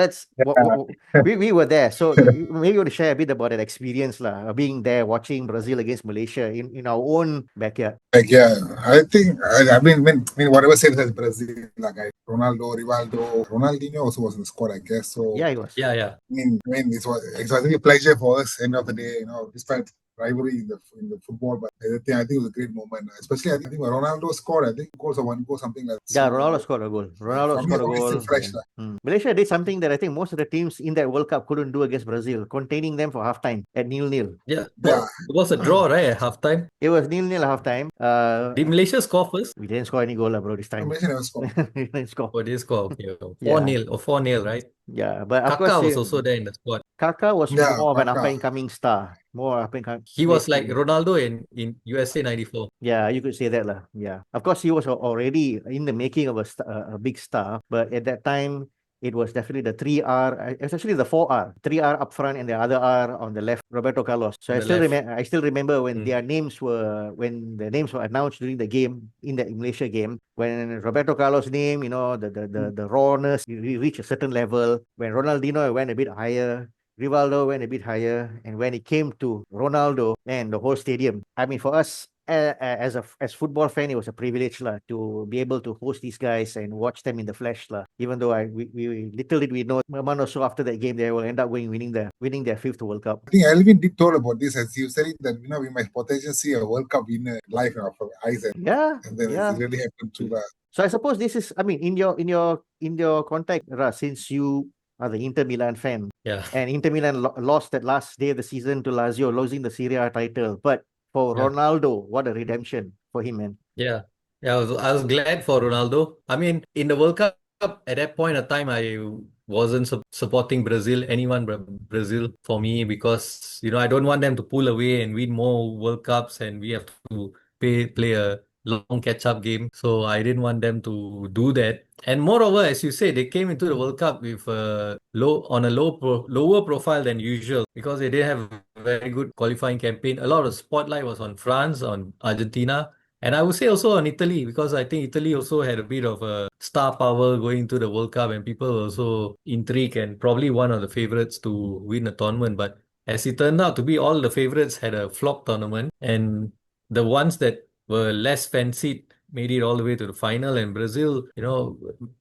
we were there, so maybe you want to share a bit about that experience lah, being there watching Brazil against Malaysia in our own backyard. Like, yeah, I think, I mean, whatever said as Brazil, like Ronaldo, Rivaldo, Ronaldinho also was in the squad, I guess. So, Yeah, he was. Yeah. it was I think a pleasure for us, end of the day, despite rivalry in the football, but I think it was a great moment. Especially, I think when Ronaldo scored, I think goals or one goal, something like that. Yeah, So, Ronaldo scored a goal. Ronaldo for me, scored a it's goal. still fresh. Yeah. Malaysia did something that I think most of the teams in that World Cup couldn't do against Brazil, containing them for halftime at 0-0. Yeah. Yeah. It was a draw, right, at halftime. It was 0-0 at halftime. Did Malaysia score first? We didn't score any goal, bro, this time. Malaysia never scored. We didn't score. Or they score? Okay. Yeah. 4-0 or 4-0, right? Yeah, but of Kaká course, was also there in the squad. Kaká was Yeah, more of an Kaká. up-and-coming star. More up-and-coming. He was like Ronaldo in USA 94. Yeah, you could say that lah. Yeah, of course he was already in the making of a big star, but at that time it was definitely the 3R, especially the 4R, 3R up front and the other R on the left, Roberto Carlos. So On I the still left. remember. I still remember when Mm. their names were when the names were announced during the game in the Malaysia game. When Roberto Carlos' name, the rawness reached a certain level. When Ronaldinho went a bit higher. Rivaldo went a bit higher, and when it came to Ronaldo and the whole stadium, I mean, for us as football fan, it was a privilege lah to be able to host these guys and watch them in the flesh lah. Even though we little did we know a month or so after that game they will end up winning their fifth World Cup. I think Alvin did told about this, as you said it, that we might potentially see a World Cup winner live in our eyes, and then it really happened to that. So I suppose this is, I mean, in your context, Ras, since you are the Inter Milan fan, and Inter Milan lost that last day of the season to Lazio, losing the Serie A title, but for Ronaldo, what a redemption for him, man. Yeah. I was glad for Ronaldo. I mean, in the World Cup, at that point of time, I wasn't supporting anyone but Brazil for me, because, I don't want them to pull away and win more World Cups and we have to play a long catch-up game. So I didn't want them to do that. And moreover, as you say, they came into the World Cup with lower profile than usual, because they didn't have a very good qualifying campaign. A lot of spotlight was on France, on Argentina, and I would say also on Italy, because I think Italy also had a bit of a star power going to the World Cup, and people were also intrigued and probably one of the favorites to win the tournament. But as it turned out to be, all the favorites had a flop tournament, and the ones that were less fancied made it all the way to the final. And Brazil,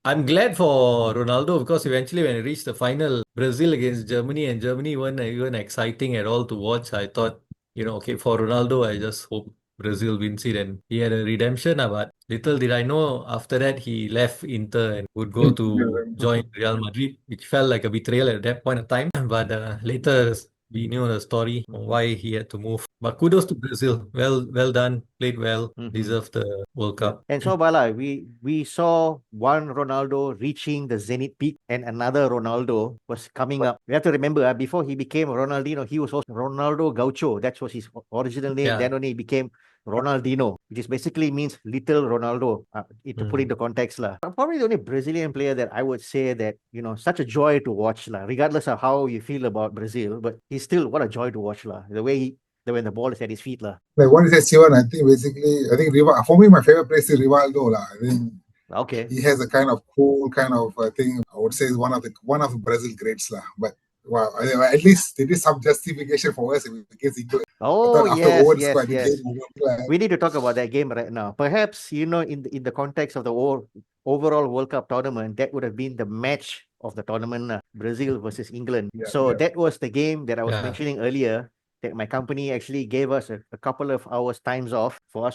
I'm glad for Ronaldo because eventually when he reached the final, Brazil against Germany, and Germany weren't even exciting at all to watch. I thought, okay, for Ronaldo, I just hope Brazil wins it, and he had a redemption. But little did I know after that he left Inter and would go to join Real Madrid, which felt like a betrayal at that point of time. But later we knew the story on why he had to move. But kudos to Brazil. Well done. Played well. Deserved the World Yeah. Cup. And so, Bala, we saw one Ronaldo reaching the zenith peak, and another Ronaldo was coming up. We have to remember, before he became Ronaldinho, he was also Ronaldo Gaucho. That was his original name. Yeah. Then only he became Ronaldinho, which basically means little Ronaldo, to put into context. Probably the only Brazilian player that I would say that, such a joy to watch, regardless of how you feel about Brazil, but he's still, what a joy to watch. The way when the ball is at his feet. Like what is that, Sivan? I think for me, my favorite player is Rivaldo. I think Okay. he has a kind of cool kind of thing. I would say is one of the Brazil greats. But wow, at least there is some justification for us against England. Oh, After yes, Owen's yes, squad, the yes. game over. We need to talk about that game right now. Perhaps, in the context of the overall World Cup tournament, that would have been the match of the tournament, Brazil versus England. That was the game that I was mentioning earlier, that my company actually gave us a couple of hours times off for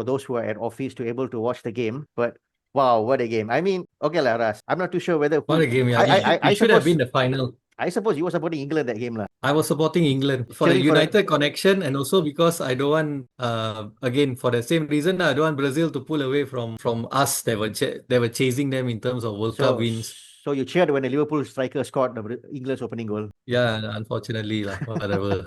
those who are at office to able to watch the game. But wow, what a game. I mean, okay, Ras, I'm not too sure whether What a game, yeah. I It should have suppose been the final. I suppose you were supporting England that game. I was supporting England for the Cheering for United connection, and also because I don't want, again, for the same reason, I don't want Brazil to pull away from us that were chasing them in terms of World Cup wins. So you cheered when the Liverpool striker scored the England's opening goal. Yeah, unfortunately, whatever.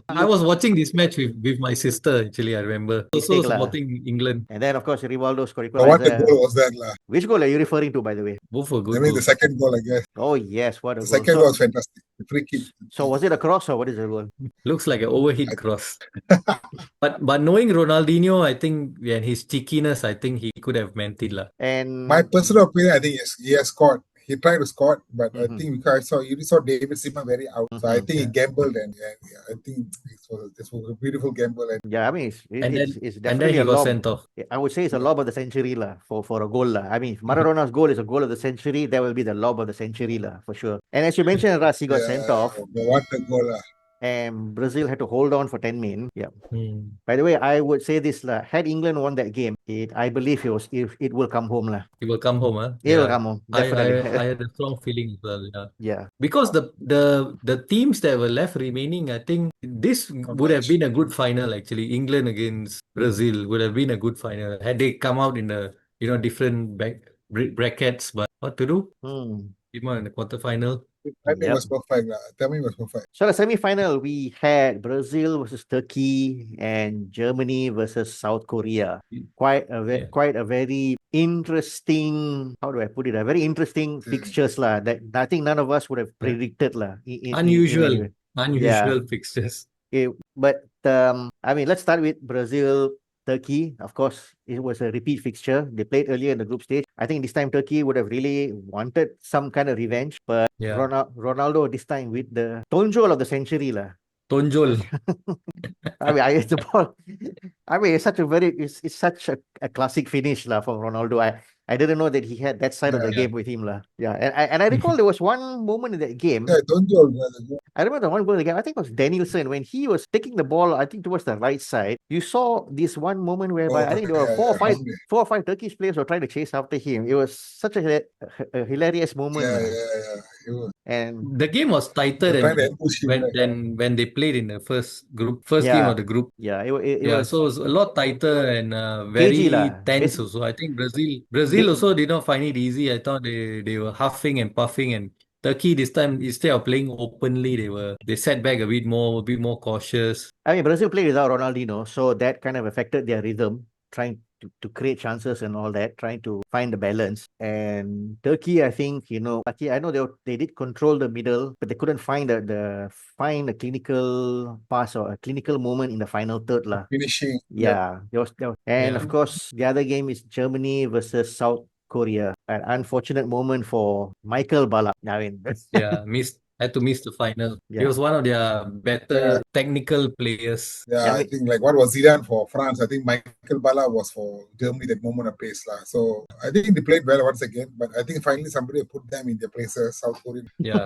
I was watching this match with my sister, actually, I remember. Also supporting England. And then, of course, Rivaldo scored What equalizer. goal was that? Which goal are you referring to, by the way? Both were good I mean, goals. the second goal, I guess. Oh, yes, what a The goal. second goal was fantastic. The free kick. So was it a cross or what is the goal? Looks like an overhit cross. But knowing Ronaldinho, I think, and his cheekiness, I think he could have meant it. And my personal opinion, I think he has scored. He tried to score, but I think because you saw David Seaman very out, so I think he gambled, and I think this was a beautiful gamble. And yeah, I mean, it's definitely and then he a got lob. sent off. I would say it's a lob of the century for a goal. I mean, if Maradona's goal is a goal of the century, that will be the lob of the century for sure. And as you mentioned, Ras, he got sent off. What a goal! And Brazil had to hold on for 10 minutes. Yeah. By the way, I would say this, had England won that game, I believe it will come home. It will come home, huh? It will come home, definitely. I had a strong feeling as well, yeah. Yeah. Because the teams that were left remaining, I think this would have been a good final, actually. England against Brazil would have been a good final. Had they come out in the different brackets, but what to do? Came out in the quarterfinal. Timing was perfect. Timing was perfect. So the semi-final, we had Brazil versus Turkey and Germany versus South Korea. Quite a very interesting, how do I put it? A very interesting fixtures that I think none of us would have predicted Unusual fixtures. But I mean, let's start with Brazil. Turkey, of course, it was a repeat fixture. They played earlier in the group stage. I think this time Turkey would have really wanted some kind of revenge, but Ronaldo this time with the tonjol of the century. Tonjol. I mean, it's the ball. I mean, it's such a classic finish for Ronaldo. I didn't know that he had that side of the game with him. Yeah. And I recall there was one moment in that game. Yeah, Tonjol. I remember the one goal in the game. I think it was Danielson when he was taking the ball, I think towards the right side. You saw this one moment whereby I think there were four or five Turkish players were trying to chase after him. It was such a hilarious moment. And the game was tighter than when they played in the first game of the group. Yeah, it was. So it was a lot tighter and very tense also. I think Brazil also did not find it easy. I thought they were huffing and puffing, and Turkey this time, instead of playing openly, they sat back a bit more cautious. I mean, Brazil played without Ronaldinho, so that kind of affected their rhythm, trying to create chances and all that, trying to find the balance. And Turkey, I think, I know they did control the middle, but they couldn't find a clinical pass or a clinical moment in the final third. Finishing. And of course, the other game is Germany versus South Korea. An unfortunate moment for Michael Ballack. I mean, had to miss the final. He Yeah. was one of their better technical players. Yeah, I I mean, think like what was Zidane for France? I think Michael Ballack was for Germany that moment of pace. Lah. So I think they played well once again, but I think finally somebody put them in their places, South Korea. Yeah,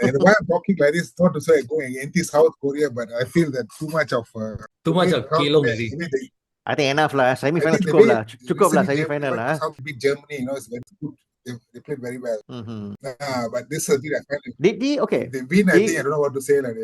And why I'm talking like this, not to say going anti South Korea, but I feel that too the much way of South Kelong Korea, already. I think enough lah. I Semi-final think the cukup way lah. Cukup lah recently they semi-final went to lah. South beat Germany, it's very good. They played very well. Mm-hmm. But this is I find Okay. if they win, I think I They, don't know what to say. Like,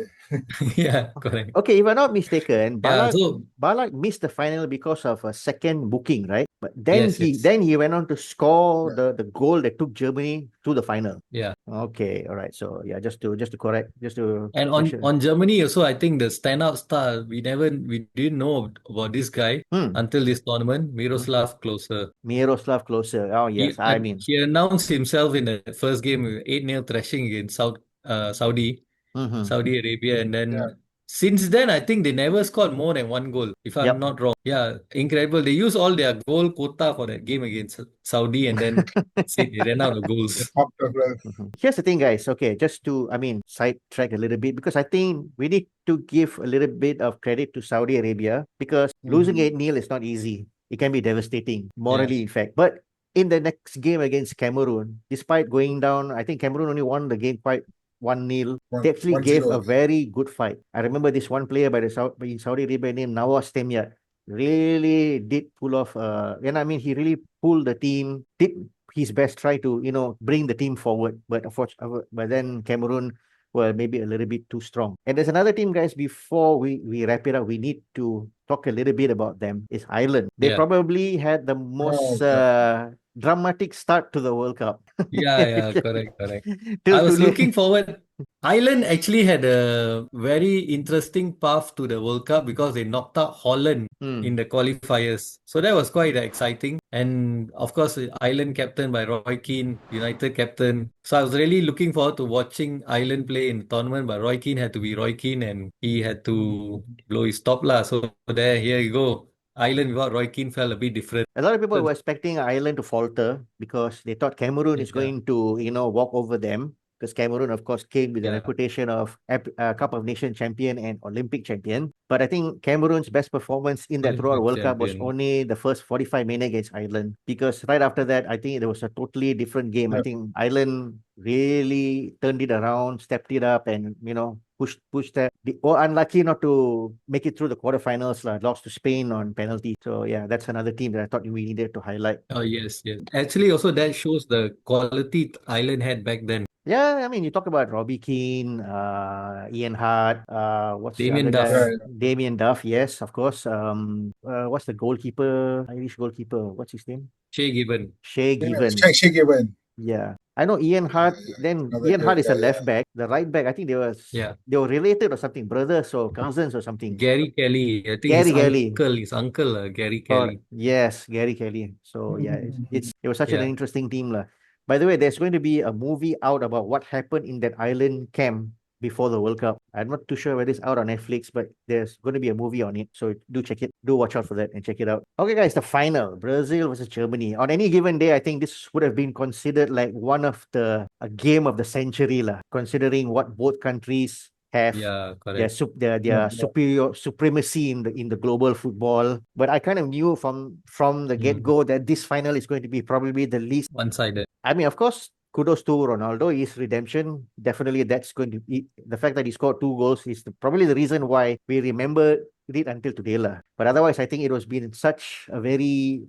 Yeah, correct. okay, if I'm not mistaken, Yeah, so Ballack missed the final because of a second booking, right? But yes, yes. then he went on to score Yeah. the goal that took Germany to the final. Yeah. Okay, all right. So yeah, just to correct, just to And make sure. on Germany also, I think the standout star, we didn't know about this guy Hmm. until this tournament, Hmm. Miroslav Klose. Miroslav Klose. Oh yes, I mean. He announced himself in the first game with 8-0 thrashing against Saudi Mm-hmm. Saudi Arabia, and Yeah. then since then I think they never scored more than one goal, if I'm Yep. not wrong. Yeah, incredible. They used all their goal quota for that game against Saudi, and then that's it. They ran out of The goals. top level. Mhm. Here's the thing, guys. Okay, just to, I mean, sidetrack a little bit because I think we need to give a little bit of credit to Saudi Arabia because losing Mhm. 8-0 is not easy. It can be devastating, Yeah, morally, in fact. But in the next game against Cameroon, despite going down, I think Cameroon only won the game quite 1-0. They actually gave 1-0. a very good fight. I remember this one player by the in Saudi Arabia named Nawaz Temyat really did pull off, and I mean, he really pulled the team, did his best, try to bring the team forward. But unfortunately, but then Cameroon were maybe a little bit too strong. And there's another team, guys. Before we wrap it up, we need to talk a little bit about them. Is Ireland? They yeah, probably had the most Oh, yeah. dramatic start to the World Cup. yeah, correct, correct. Till I was today. looking forward. Ireland actually had a very interesting path to the World Cup because they knocked out Holland in Hmm. the qualifiers. So that was quite exciting. And of course, Ireland captain by Roy Keane, United captain. So I was really looking forward to watching Ireland play in the tournament, but Roy Keane had to be Roy Keane and he had to blow his top lah. So here you go. Ireland without Roy Keane felt a bit different. A lot of people were expecting Ireland to falter because they thought Cameroon is Yeah, going to, walk over them. Because Cameroon, of course, came with the yeah, reputation of Cup of Nation champion and Olympic champion. But I think Cameroon's best performance in that throughout Olympic World Cup was champion. only the first 45 minutes against Ireland. Because right after that, I think it was a totally different game. I Yeah. think Ireland really turned it around, stepped it up, and pushed that. They were unlucky not to make it through the quarterfinals, lost to Spain on penalty. So yeah, that's another team that I thought we needed to highlight. Oh, yes, yes. Actually, also that shows the quality Ireland had back then. Yeah, I mean, you talk about Robbie Keane, Ian Hart, what's the other Damien guy? Duff, Yeah. Damien Duff, yes, of course. What's the goalkeeper, Irish goalkeeper? What's his name? Shea Given. Shea Yeah. Given. Shake even. Yeah. I know Ian Yeah, Hart. yeah. Then Another Ian Hart great is a guy. left Yeah. back. The right back, I think Yeah. they were related or something, brothers or cousins or something. Gary Kelly. I think Gary Kelly. his uncle, Gary Or Kelly. yes, Gary Kelly. So yeah, it was such an Yeah. interesting team lah. By the way, there's going to be a movie out about what happened in that island camp before the World Cup. I'm not too sure whether it's out on Netflix, but there's going to be a movie on it. So do check it. Do watch out for that and check it out. Okay, guys, the final, Brazil versus Germany. On any given day, I think this would have been considered like one of a game of the century lah, considering what both countries have Yeah, their correct. their superior supremacy in the global football. But I kind of knew from the get go that this final is going to be probably the least. One-sided. I mean, of course, kudos to Ronaldo. His redemption, definitely, that's going to be the fact that he scored 2 goals is probably the reason why we remember it until today lah. But otherwise, I think it was been such a very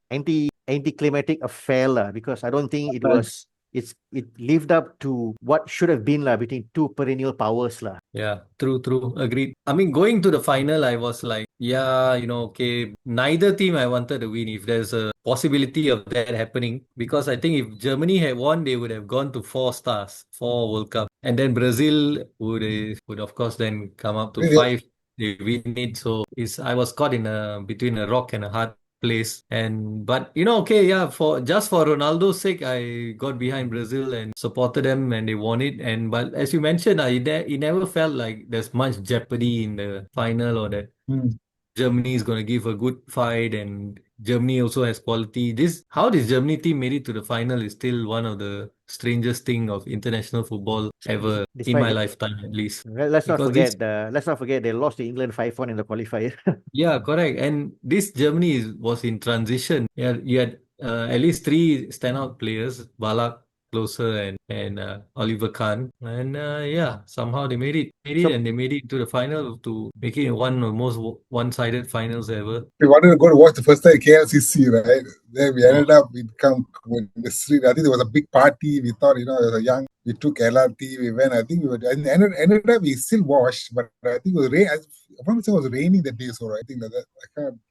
anticlimactic affair lah, because I don't think it lived up to what should have been lah between two perennial powers lah. Yeah, true, agreed. I mean, going to the final, I was like, yeah, okay, neither team I wanted to win if there's a possibility of that happening. Because I think if Germany had won, they would have gone to 4 stars, 4 World Cup. And then Brazil would of course then come up to Really? 5. They win it. So I was caught in between a rock and a hard place. But okay, yeah, for Ronaldo's sake, I got behind Brazil and supported them and they won it. But as you mentioned, it never felt like there's much jeopardy in the final or that Mm. Germany is going to give a good fight, and Germany also has quality. How this Germany team made it to the final is still one of the strangest thing of international football ever in Despite my the, lifetime, at least. let's not Because this, forget they lost to England 5-1 in the qualifier. yeah, correct. And this Germany was in transition. Yeah, you had at least three standout players: Ballack, Closer, and Oliver Kahn. And yeah, somehow they made it, So and they made it to the final to make it one of the most one-sided finals ever. We wanted to go to watch the first time KLCC, right? Then we Oh, ended up we come in the street. I think there was a big party. We thought, as a young, we took LRT. We went. I think we were and ended up we still watched, but I think it was rain. I promise it was raining that day, so right? I think that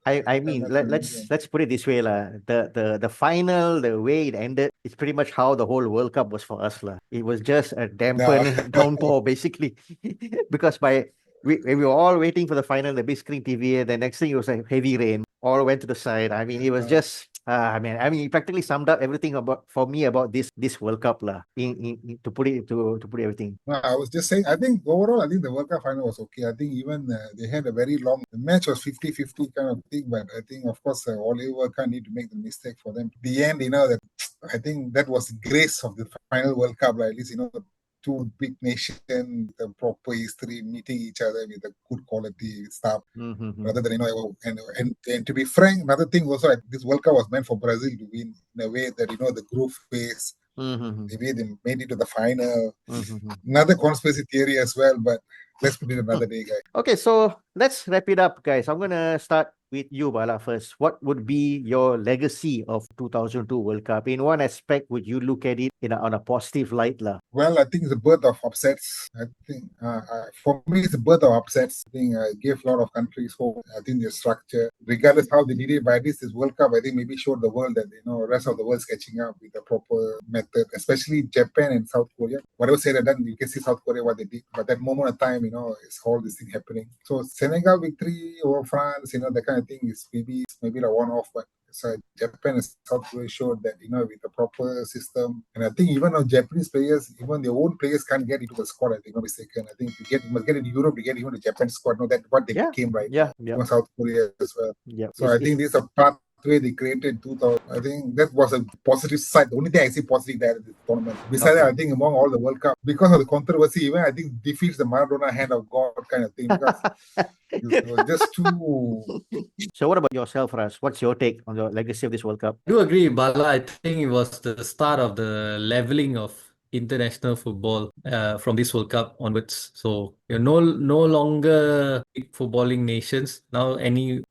I can't mean, much remember. let's put it this way, lah. The final, the way it ended, is pretty much how the whole World Cup was for us, lah. It was just a No, dampen downpour, basically, because we were all waiting for the final, the big screen TV, and the next thing it was like heavy rain. All went to the side. I mean, it was just. I mean, it practically summed up everything about for me about this World Cup, lah. To put it to put everything. no, I was just saying, I think overall, I think the World Cup final was okay. I think even they had a very long, the match was 50-50 kind of thing, but I think, of course, Oliver can't need to make the mistake for them. The end, that I think that was the grace of the final World Cup, like, at least, the two big nations, the proper history, meeting each other with a good quality stuff. Mm-hmm. Rather than, and to be frank, another thing also, like, this World Cup was meant for Brazil to win in a way that, the group phase, Mm-hmm. maybe they made it to the final. Mm-hmm. Another conspiracy theory as well, but let's put it another day, guys. Okay, so let's wrap it up, guys. I'm gonna start with you, Bala, first. What would be your legacy of 2002 World Cup? In one aspect, would you look at it on a positive light, lah? Well, I think it's a birth of upsets. I think for me, it's a birth of upsets. I think it gave a lot of countries hope. I think the structure, regardless how they did it, but at least this World Cup, I think maybe showed the world that the rest of the world's catching up with the proper method, especially Japan and South Korea. Whatever said and done, you can see South Korea what they did. But that moment of time, it's all this thing happening. So Senegal victory over France, that kind of thing is maybe like one-off, but so Japan and South Korea showed that with the proper system, and I think even our Japanese players, even their own players can't get into the squad. I think not mistaken. I think you must get into Europe to get even the Japan squad. That's what they became right now. Even South Korea as well. So I think this is a pathway they created 2000. I think that was a positive side. The only thing I see positive there in this tournament. Besides that, I think among all the World Cup, because of the controversy, even I think defeats the Maradona hand of God kind of thing. Because it was just too. So what about yourself, Ras? What's your take on the legacy of this World Cup? I do agree, Bala. I think it was the start of the leveling of international football from this World Cup onwards. So you're no longer big footballing nations. Now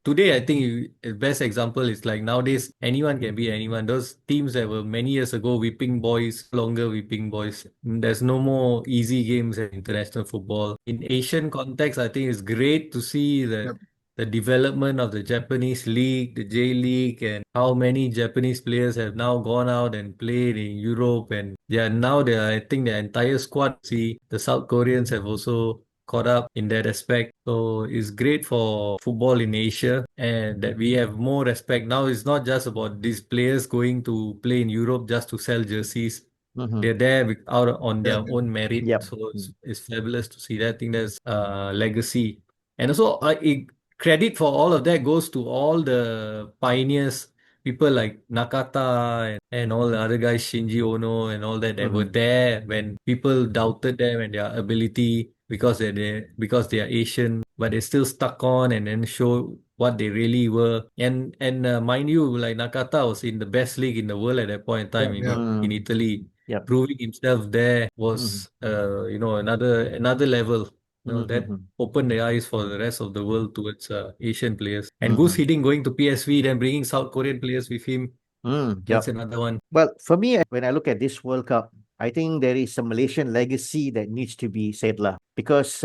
today I think the best example is like nowadays anyone can beat anyone. Those teams that were many years ago whipping boys, longer whipping boys. There's no more easy games in international football. In Asian context, I think it's great to see that the development of the Japanese league, the J League, and how many Japanese players have now gone out and played in Europe. And I think the entire squad, see, the South Koreans have also caught up in that aspect. So it's great for football in Asia and that we have more respect. Now it's not just about these players going to play in Europe just to sell jerseys. Mm-hmm. They're there out on their own merit. Yep. So it's fabulous to see that. I think there's legacy. And also, credit for all of that goes to all the pioneers, people like Nakata and all the other guys, Shinji Ono and all that were there when people doubted them and their ability because because they are Asian, but they still stuck on and then show what they really were. And mind you, like Nakata was in the best league in the world at that point in time in Italy. Yep. Proving himself there was another level. That opened the eyes for the rest of the world towards Asian players. And Goose Hiddink going to PSV, then bringing South Korean players with him. That's another one. Well, for me, when I look at this World Cup, I think there is a Malaysian legacy that needs to be said, lah. Because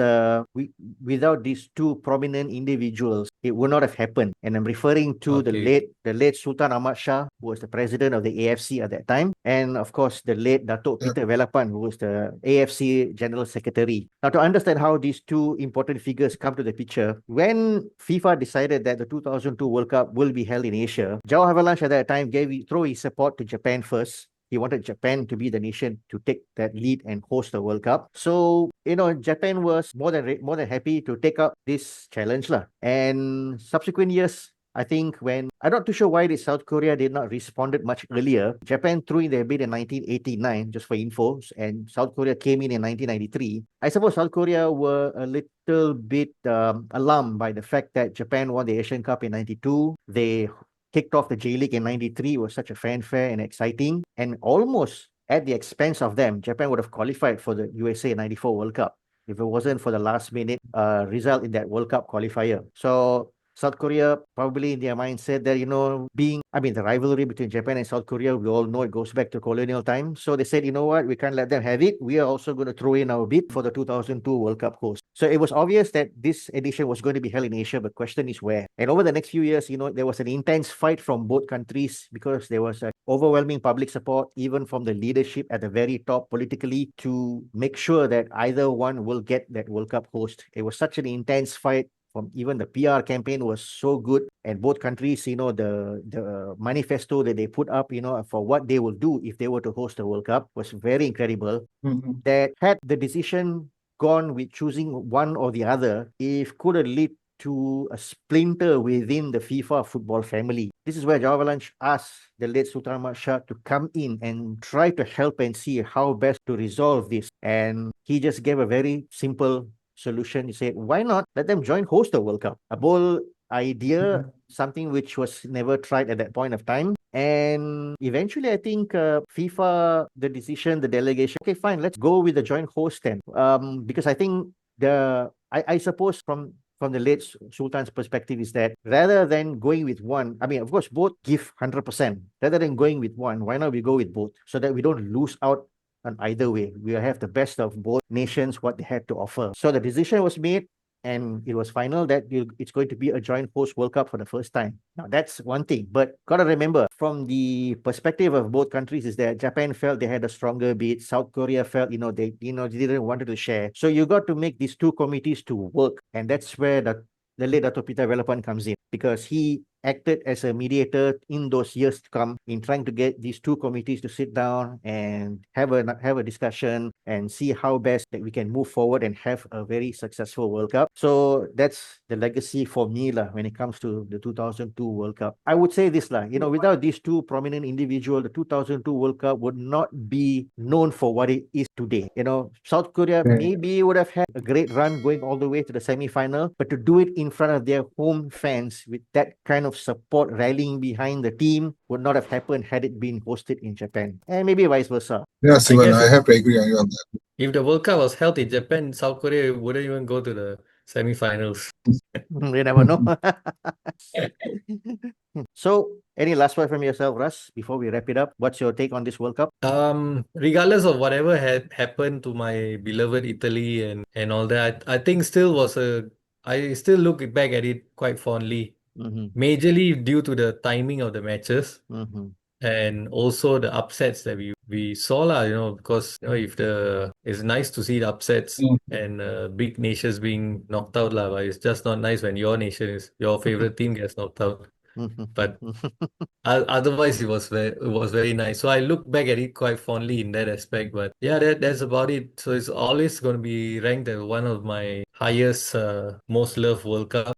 without these two prominent individuals, it would not have happened. And I'm referring to the late Sultan Ahmad Shah, who was the president of the AFC at that time, and of course the late Datuk Peter Velapan, who was the AFC General Secretary. Now, to understand how these two important figures come to the picture, when FIFA decided that the 2002 World Cup will be held in Asia, João Havelange at that time throw his support to Japan first. He wanted Japan to be the nation to take that lead and host the World Cup. So, Japan was more than happy to take up this challenge, lah. And subsequent years, I think I'm not too sure why South Korea did not responded much earlier. Japan threw in their bid in 1989, just for info, and South Korea came in 1993. I suppose South Korea were a little bit alarmed by the fact that Japan won the Asian Cup in 92. They kicked off the J League in 93. It was such a fanfare and exciting, and almost at the expense of them, Japan would have qualified for the USA 94 World Cup if it wasn't for the last minute result in that World Cup qualifier. So South Korea probably in their mindset that, the rivalry between Japan and South Korea, we all know it goes back to colonial time. So they said, you know what, we can't let them have it. We are also going to throw in our bid for the 2002 World Cup host. So it was obvious that this edition was going to be held in Asia, but question is where. And over the next few years, there was an intense fight from both countries because there was a overwhelming public support, even from the leadership at the very top politically, to make sure that either one will get that World Cup host. It was such an intense fight. From even the PR campaign was so good, and both countries, the manifesto that they put up, for what they will do if they were to host the World Cup was very incredible. That had the decision gone with choosing one or the other, it could have led to a splinter within the FIFA football family. This is where Javalanche asked the late Sultan Ahmad Shah to come in and try to help and see how best to resolve this. And he just gave a very simple solution. He said, why not let them join host the World Cup? A bold idea, something which was never tried at that point of time. And eventually, I think FIFA, the decision, the delegation, okay, fine, let's go with the joint host then. Because I think I suppose from the late Sultan's perspective is that rather than going with one, of course, both give 100%. Rather than going with one, why not we go with both so that we don't lose out on either way? We'll have the best of both nations, what they had to offer. So the decision was made, and it was final that it's going to be a joint host World Cup for the first time. Now, that's one thing. But got to remember, from the perspective of both countries, is that Japan felt they had a stronger bid. South Korea felt, they didn't want to share. So you got to make these two committees to work. And that's where the late Dato' Peter Velapan comes in, because he acted as a mediator in those years to come in trying to get these two committees to sit down and have a discussion and see how best that we can move forward and have a very successful World Cup. So that's the legacy for me when it comes to the 2002 World Cup. I would say this without these two prominent individuals, the 2002 World Cup would not be known for what it is today. South Korea maybe would have had a great run going all the way to the semi-final, but to do it in front of their home fans with that kind of support rallying behind the team would not have happened had it been hosted in Japan, and maybe vice versa. Yeah, Sivan, I have to agree on you on that. If the World Cup was held in Japan, South Korea wouldn't even go to the semi-finals. We never know. So, any last word from yourself, Russ, before we wrap it up? What's your take on this World Cup? Regardless of whatever had happened to my beloved Italy and all that, I think I still look back at it quite fondly. Majorly due to the timing of the matches and also the upsets that we saw because it's nice to see the upsets and big nations being knocked out but it's just not nice when your favorite team gets knocked out. But otherwise it was very nice. So I look back at it quite fondly in that aspect. But yeah, that's about it. So it's always going to be ranked as one of my highest, most loved World Cup.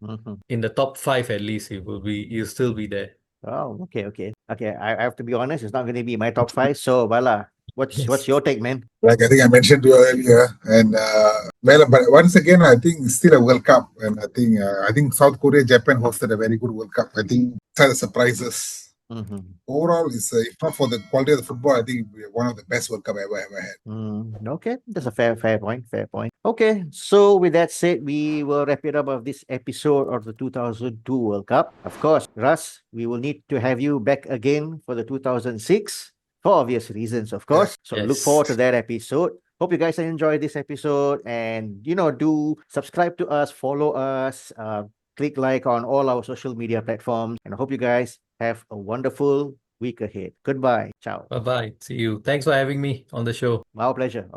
In the top 5 at least, it'll still be there. Oh, okay. I have to be honest, it's not going to be my top 5. So, Bala, what's your take, man? Like I think I mentioned to you earlier, and but once again, I think it's still a World Cup, and I think South Korea, Japan hosted a very good World Cup. I think it's had surprises. Overall, it's if not for the quality of the football, I think one of the best World Cup I ever had. Okay, that's a fair point. Okay, so with that said, we will wrap it up of this episode of the 2002 World Cup. Of course, Russ, we will need to have you back again for the 2006 for obvious reasons, of course. So look forward to that episode. Hope you guys enjoyed this episode, and do subscribe to us, follow us, click like on all our social media platforms, and I hope you guys have a wonderful week ahead. Goodbye. Ciao. Bye-bye. See you. Thanks for having me on the show. Our pleasure.